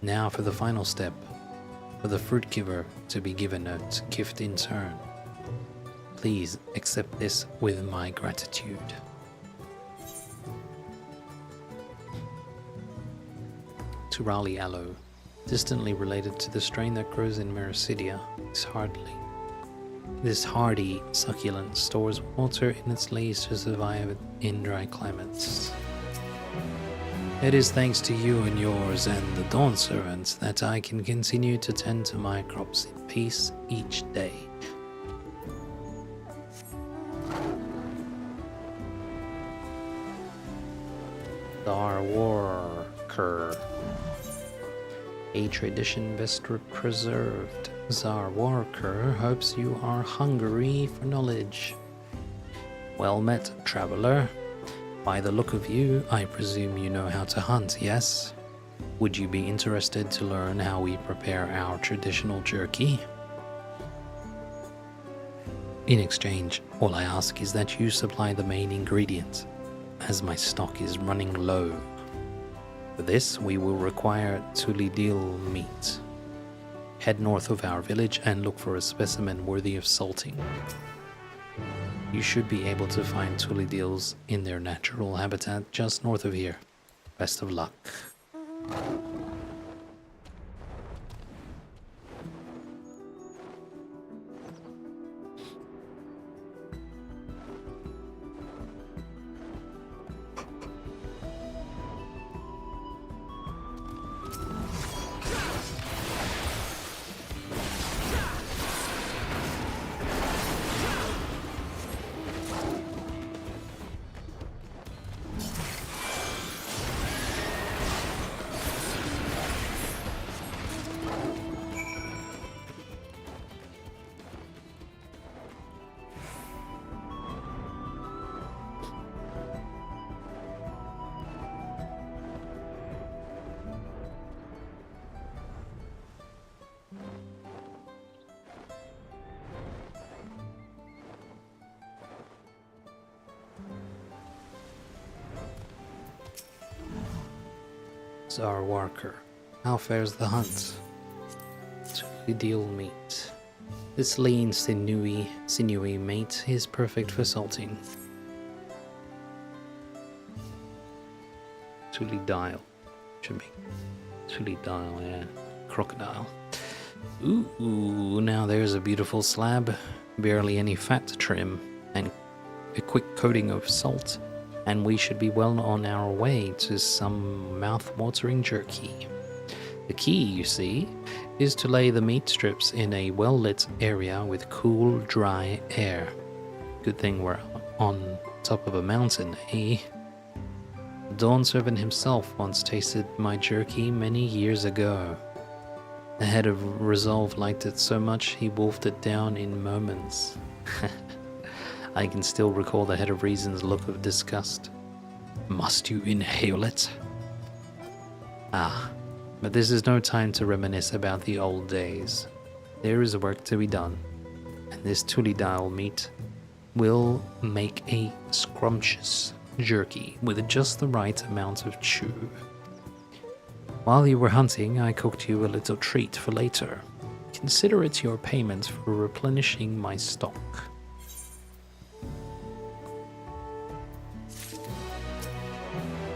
Now for the final step, for the fruit giver to be given a gift in turn. Please accept this with my gratitude. Turali aloe, distantly related to the strain that grows in Mericidia, This hardy succulent stores water in its leaves to survive in dry climates. It is thanks to you and yours and the Dawn Servants that I can continue to tend to my crops in peace each day. Zarwarker. A tradition best preserved. Zarwarker hopes you are hungry for knowledge. Well met, traveler. By the look of you, I presume you know how to hunt, yes? Would you be interested to learn how we prepare our traditional jerky? In exchange, all I ask is that you supply the main ingredients, as my stock is running low. For this, we will require tulidil meat. Head north of our village and look for a specimen worthy of salting. You should be able to find tulidils in their natural habitat just north of here. Best of luck. Our worker. How fares the hunt? Tulidil meat. This lean, sinewy meat is perfect for salting. Tulidil. Should be. Tulidil, yeah. Crocodile. Ooh, now there's a beautiful slab. Barely any fat to trim. And a quick coating of salt. And we should be well on our way to some mouth-watering jerky. The key, you see, is to lay the meat strips in a well-lit area with cool, dry air. Good thing we're on top of a mountain, eh? Dawn Servant himself once tasted my jerky many years ago. The head of Resolve liked it so much he wolfed it down in moments. I can still recall the Head of Reason's look of disgust. Must you inhale it? Ah, but this is no time to reminisce about the old days. There is work to be done, and this tulidil meat will make a scrumptious jerky with just the right amount of chew. While you were hunting, I cooked you a little treat for later. Consider it your payment for replenishing my stock.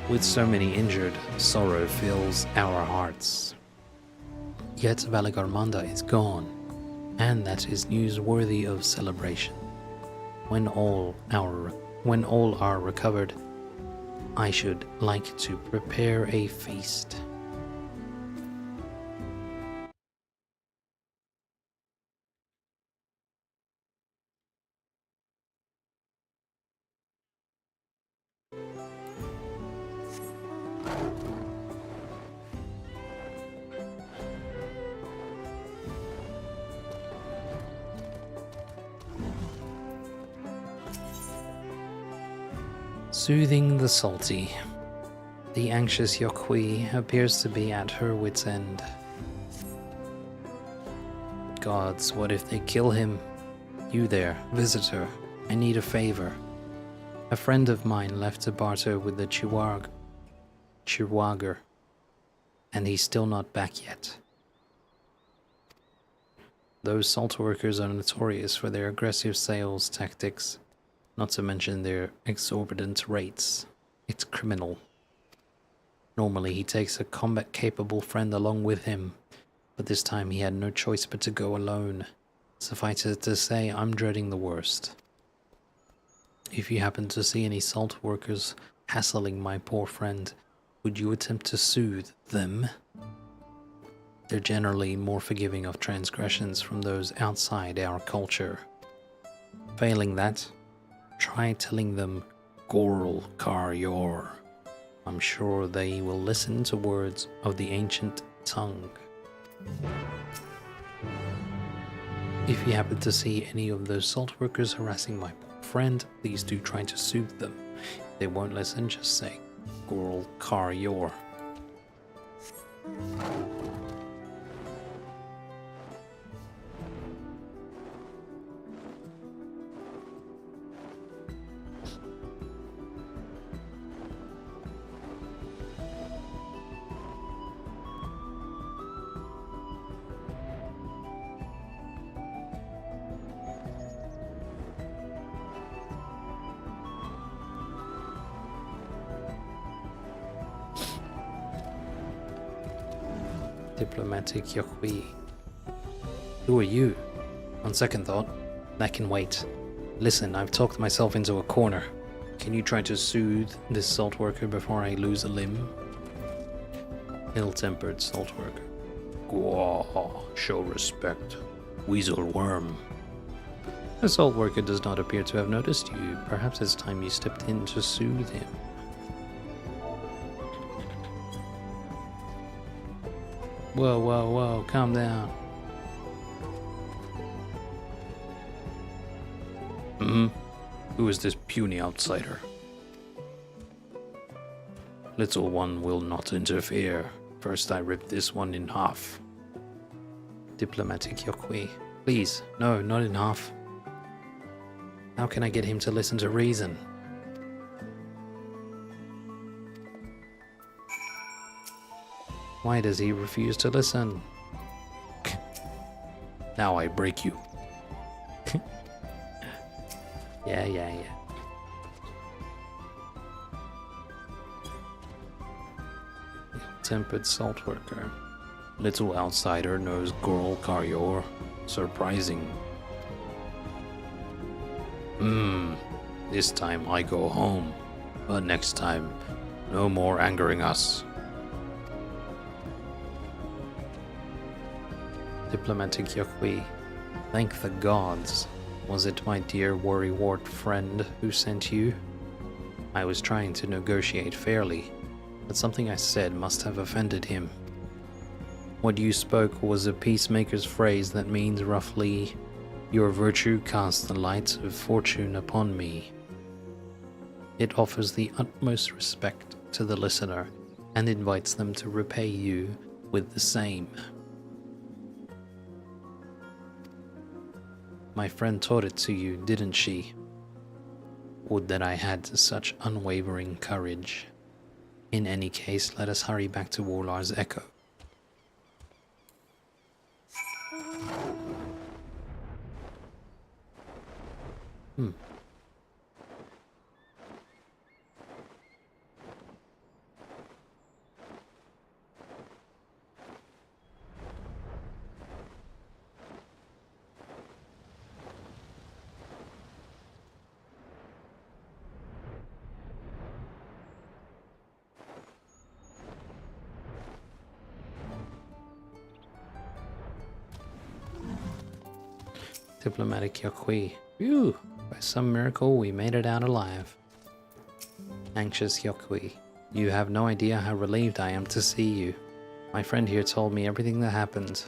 With so many injured, sorrow fills our hearts. Yet Valagarmanda is gone, and that is news worthy of celebration. When all are recovered, I should like to prepare a feast. Soothing the salty. The anxious Yokwi appears to be at her wit's end. Gods, what if they kill him? You there, visitor, I need a favor. A friend of mine left to barter with the Chihuahua, and he's still not back yet. Those salt workers are notorious for their aggressive sales tactics. Not to mention their exorbitant rates. It's criminal. Normally he takes a combat-capable friend along with him, but this time he had no choice but to go alone. Suffice it to say, I'm dreading the worst. If you happen to see any salt workers hassling my poor friend, would you attempt to soothe them? They're generally more forgiving of transgressions from those outside our culture. Failing that, try telling them Gorl Kar Yor. I'm sure they will listen to words of the ancient tongue. If you happen to see any of those salt workers harassing my poor friend, please do try to soothe them. If they won't listen, just say Gorl Kar Yor. Diplomatic Yokwi. Who are you? On second thought, that can wait. Listen, I've talked myself into a corner. Can you try to soothe this salt worker before I lose a limb? Ill-tempered salt worker. Gwaw, show respect. Weasel worm. The salt worker does not appear to have noticed you. Perhaps it's time you stepped in to soothe him. Whoa, whoa, whoa, calm down. Who is this puny outsider? Little one will not interfere. First I rip this one in half. Diplomatic Yokwi. Please, no, not in half. How can I get him to listen to reason? Why does he refuse to listen? Now I break you. Yeah. Tempered salt worker. Little outsider knows Gorl Karyor. Surprising. This time I go home. But next time, no more angering us. Diplomatic Yokwi. Thank the gods. Was it my dear worrywart friend who sent you? I was trying to negotiate fairly, but something I said must have offended him. What you spoke was a peacemaker's phrase that means roughly, your virtue casts the light of fortune upon me. It offers the utmost respect to the listener and invites them to repay you with the same. My friend taught it to you, didn't she? Would that I had such unwavering courage. In any case, let us hurry back to Warlar's Echo. Diplomatic Yokwi. Phew! By some miracle, we made it out alive. Anxious Yokwi. You have no idea how relieved I am to see you. My friend here told me everything that happened.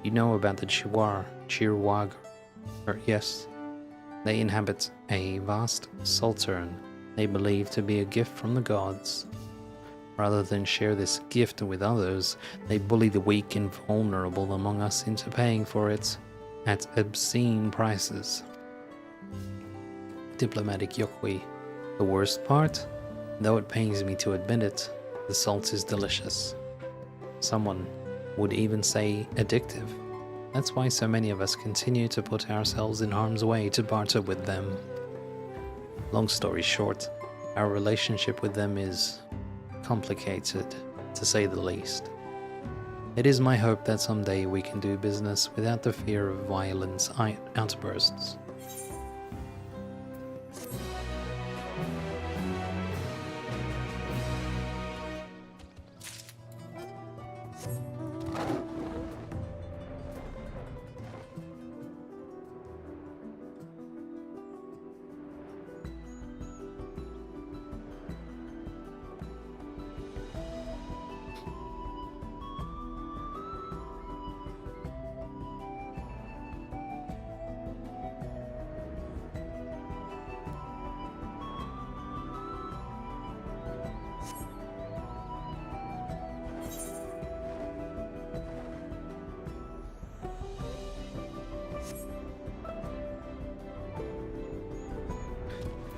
You know about the Chirwag. Yes. They inhabit a vast saltern they believe to be a gift from the gods. Rather than share this gift with others, they bully the weak and vulnerable among us into paying for it at obscene prices. Diplomatic Yokwi. The worst part? Though it pains me to admit it, the salt is delicious. Someone would even say addictive. That's why so many of us continue to put ourselves in harm's way to barter with them. Long story short, our relationship with them is complicated, to say the least. It is my hope that someday we can do business without the fear of violent outbursts.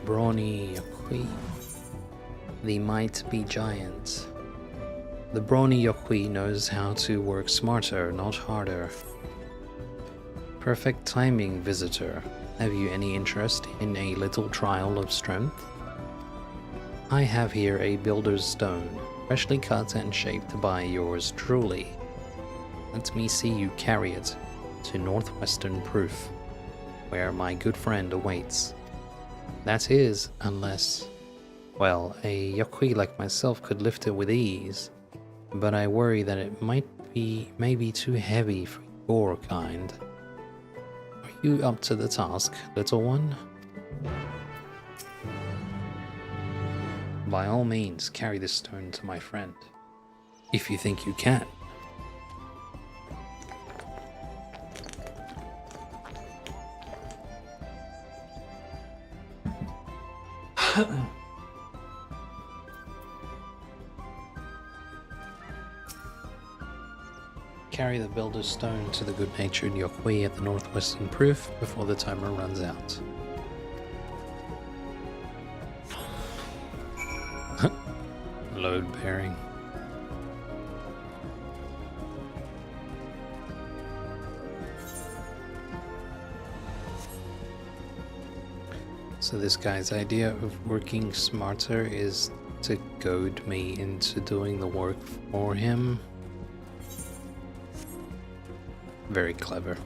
brawny Yokui. The might be giant. The brawny Yokui knows how to work smarter, not harder. Perfect timing, visitor. Have you any interest in a little trial of strength? I have here a builder's stone, freshly cut and shaped by yours truly. Let me see you carry it to Northwestern Proof, where my good friend awaits. That is, unless, well, a Yokui like myself could lift it with ease, but I worry that it might be maybe too heavy for your kind. Are you up to the task, little one? By all means, carry this stone to my friend, if you think you can. Carry the builder's stone to the good-natured Yokui at the Northwestern Proof before the timer runs out. Load bearing. So this guy's idea of working smarter is to goad me into doing the work for him. Very clever.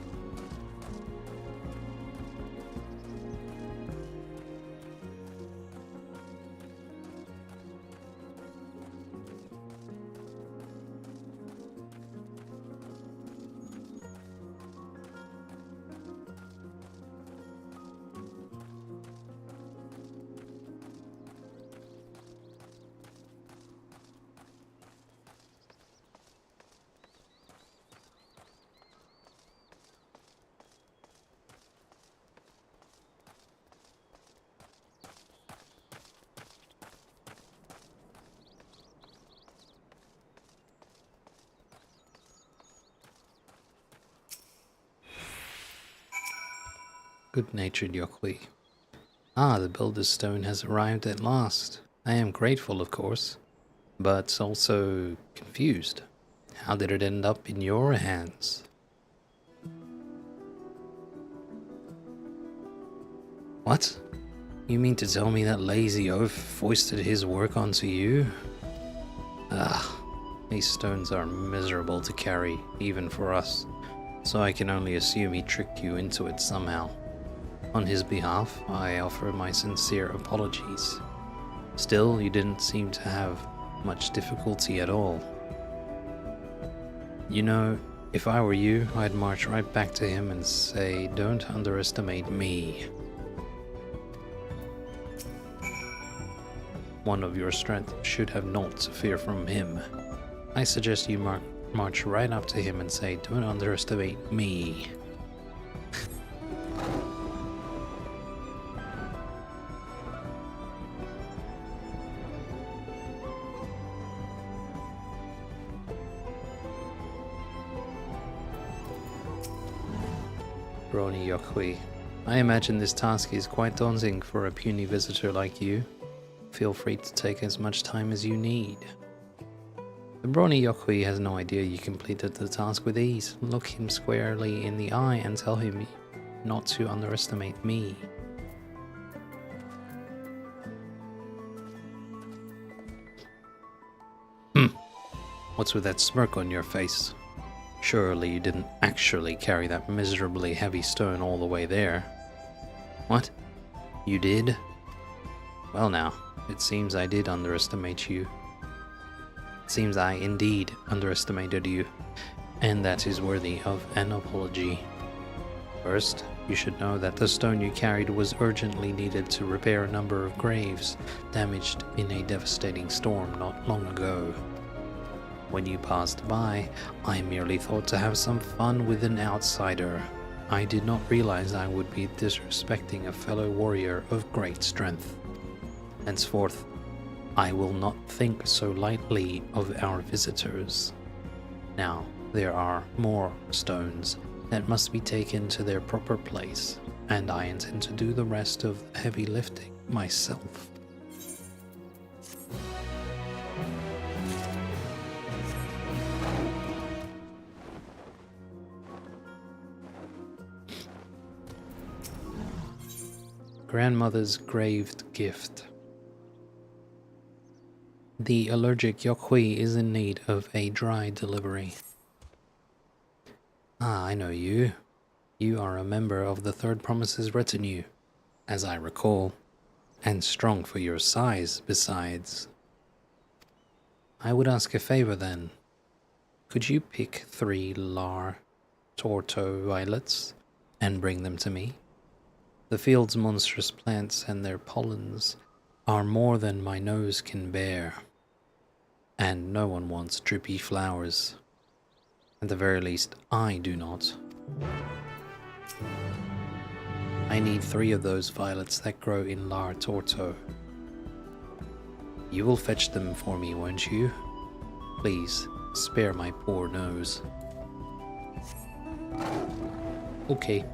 Good-natured Yokui. Ah, the builder's stone has arrived at last. I am grateful, of course, but also confused. How did it end up in your hands? What? You mean to tell me that lazy oaf foisted his work onto you? Ah, these stones are miserable to carry, even for us, so I can only assume he tricked you into it somehow. On his behalf, I offer my sincere apologies. Still, you didn't seem to have much difficulty at all. You know, if I were you, I'd march right back to him and say, don't underestimate me. One of your strength should have naught to fear from him. I suggest you march right up to him and say, don't underestimate me. Brony Yokui, I imagine this task is quite daunting for a puny visitor like you. Feel free to take as much time as you need. The brawny Yokui has no idea you completed the task with ease. Look him squarely in the eye and tell him not to underestimate me. What's with that smirk on your face? Surely you didn't actually carry that miserably heavy stone all the way there. What? You did? Well now, it seems I did underestimate you. It seems I indeed underestimated you, and that is worthy of an apology. First, you should know that the stone you carried was urgently needed to repair a number of graves damaged in a devastating storm not long ago. When you passed by, I merely thought to have some fun with an outsider. I did not realize I would be disrespecting a fellow warrior of great strength. Henceforth, I will not think so lightly of our visitors. Now, there are more stones that must be taken to their proper place, and I intend to do the rest of the heavy lifting. myself. Grandmother's graved gift. The allergic Yokhui is in need of a dry delivery. Ah, I know you. You are a member of the Third Promise's retinue, as I recall, and strong for your size, besides. I would ask a favor then. Could you pick 3 Lar Torto violets and bring them to me? The field's monstrous plants and their pollens are more than my nose can bear, and no one wants drippy flowers. At the very least, I do not. I need 3 of those violets that grow in Lar Torto. You will fetch them for me, won't you? Please, spare my poor nose. Okay.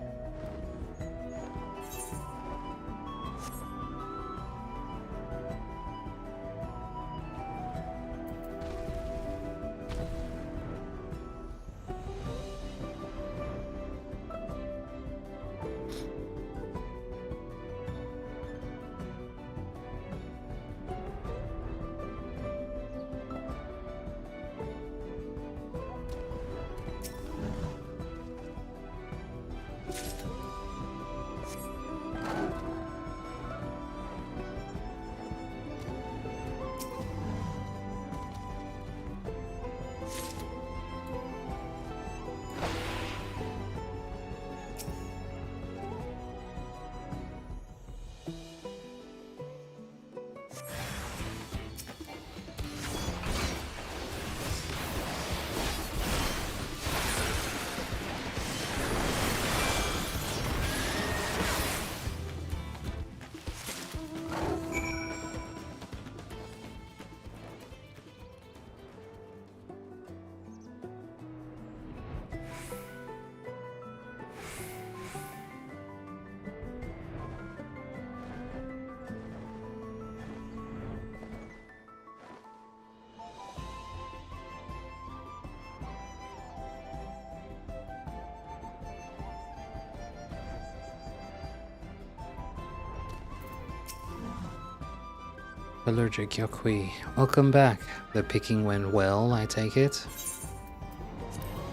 Allergic Yokhui, welcome back. The picking went well, I take it?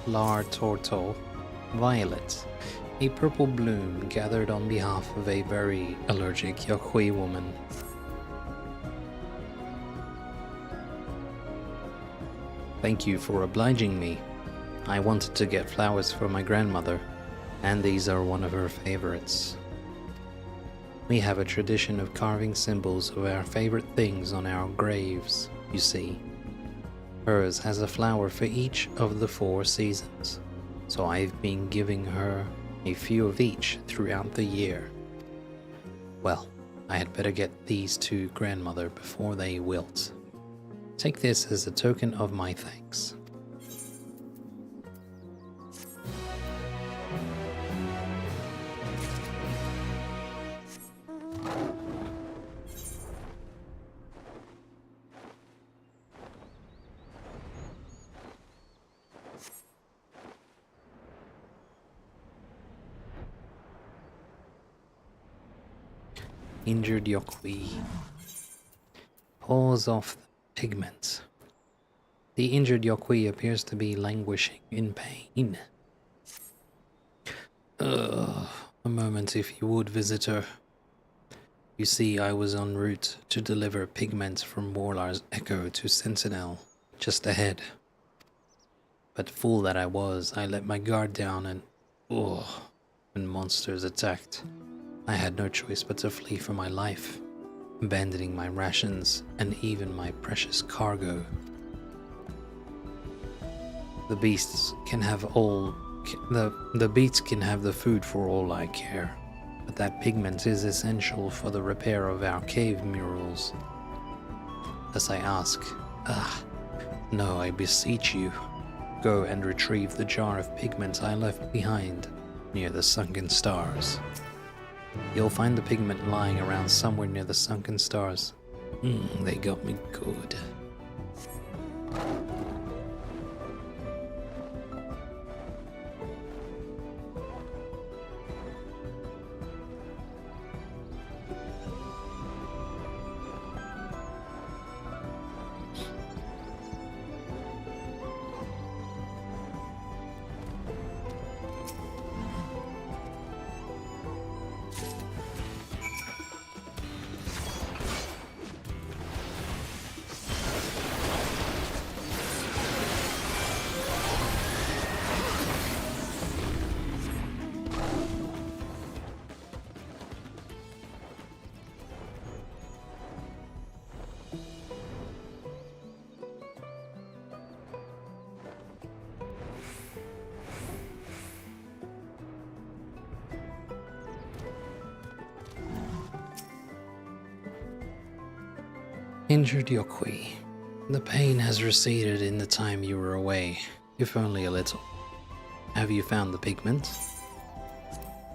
Lar Torto, violet, a purple bloom gathered on behalf of a very allergic Yokhui woman. Thank you for obliging me. I wanted to get flowers for my grandmother, and these are one of her favorites. We have a tradition of carving symbols of our favorite things on our graves, you see. Hers has a flower for each of the 4 seasons, so I've been giving her a few of each throughout the year. Well, I had better get these to grandmother before they wilt. Take this as a token of my thanks. Injured Yokhui. Pause off the pigment. The injured Yokhui appears to be languishing in pain. A moment if you would, visitor. You see, I was en route to deliver pigment from Warlar's Echo to Sentinel, just ahead. But fool that I was, I let my guard down and... when monsters attacked, I had no choice but to flee for my life, abandoning my rations and even my precious cargo. The beasts can have the beasts can have the food for all I care, but that pigment is essential for the repair of our cave murals. Thus I ask, no, I beseech you, go and retrieve the jar of pigment I left behind near the sunken stars. You'll find the pigment lying around somewhere near the sunken stars. They got me good. Injured Yokwi. The pain has receded in the time you were away, if only a little. Have you found the pigment?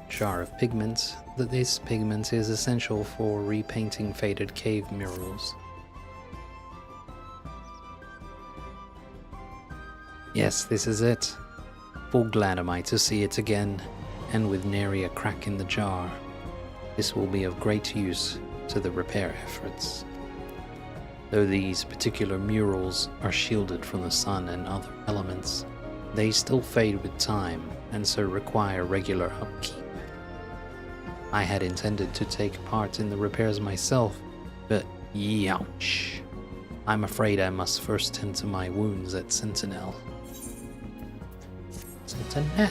Jar of pigment. This pigment is essential for repainting faded cave murals. Yes, this is it. Full glad am I to see it again, and with nary a crack in the jar. This will be of great use to the repair efforts. Though these particular murals are shielded from the sun and other elements, they still fade with time and so require regular upkeep. I had intended to take part in the repairs myself, but youch. I'm afraid I must first tend to my wounds at Sentinel. Sentinel.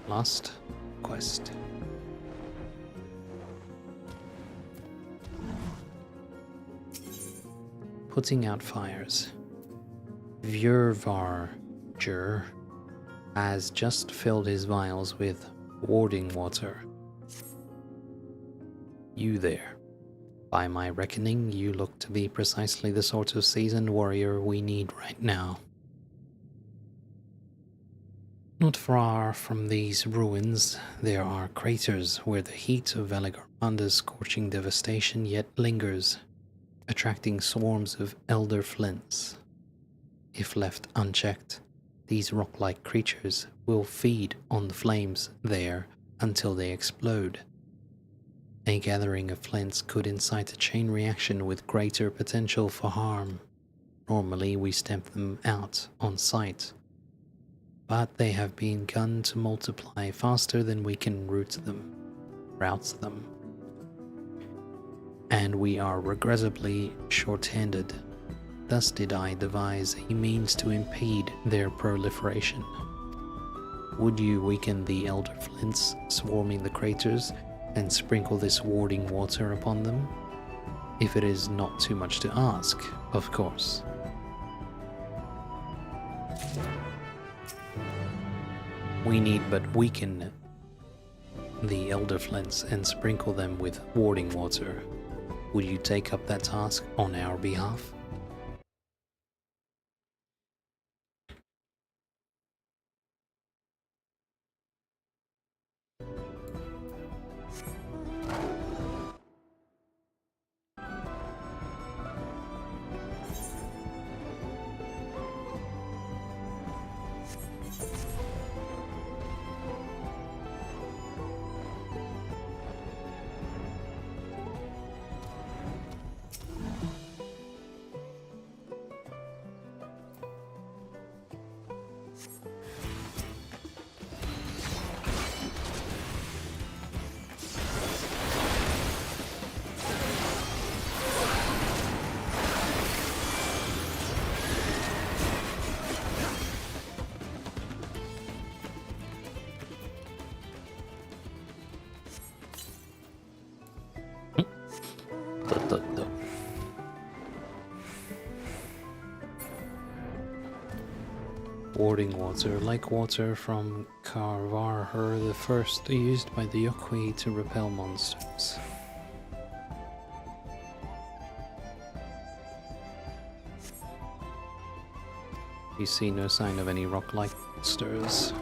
Last quest. Putting out fires. Vyrvarger has just filled his vials with warding water. You there. By my reckoning, you look to be precisely the sort of seasoned warrior we need right now. Not far from these ruins, there are craters where the heat of Velagarmanda's scorching devastation yet lingers, attracting swarms of elder flints. If left unchecked, these rock-like creatures will feed on the flames there until they explode. A gathering of flints could incite a chain reaction with greater potential for harm. Normally we stamp them out on sight, but they have begun to multiply faster than we can rout them. And we are regrettably short-handed. Thus did I devise a means to impede their proliferation. Would you weaken the elder flints swarming the craters and sprinkle this warding water upon them? If it is not too much to ask, of course. We need but weaken the elder flints and sprinkle them with warding water. Would you take up that task on our behalf? Warding water, like water from Karvarher the First, used by the Yokwi to repel monsters. You see no sign of any rock-like monsters.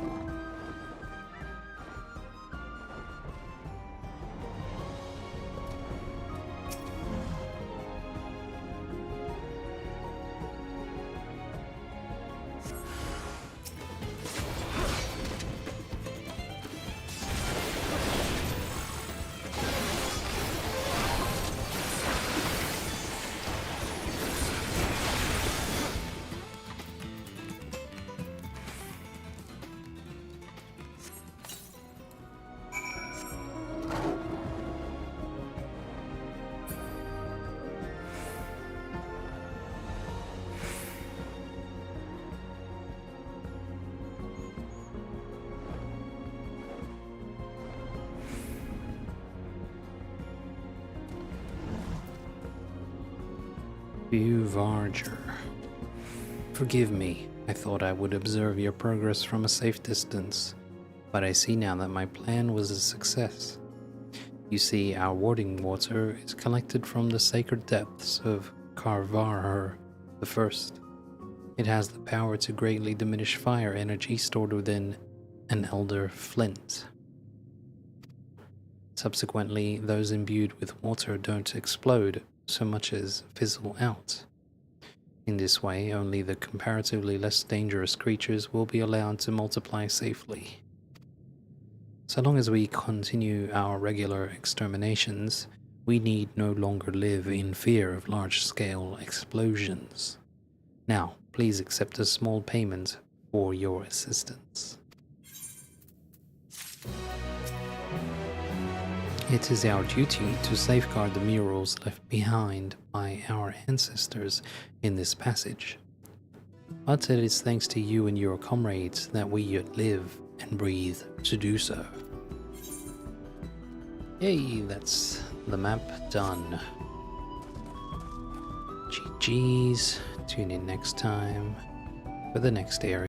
Varger. Forgive me, I thought I would observe your progress from a safe distance, but I see now that my plan was a success. You see, our warding water is collected from the sacred depths of Carvarher the First. It has the power to greatly diminish fire energy stored within an elder flint. Subsequently, those imbued with water don't explode so much as fizzle out. In this way, only the comparatively less dangerous creatures will be allowed to multiply safely. So long as we continue our regular exterminations, we need no longer live in fear of large-scale explosions. Now, please accept a small payment for your assistance. It is our duty to safeguard the murals left behind by our ancestors in this passage. But it is thanks to you and your comrades that we yet live and breathe to do so. Yay, that's the map done. GG's, tune in next time for the next area.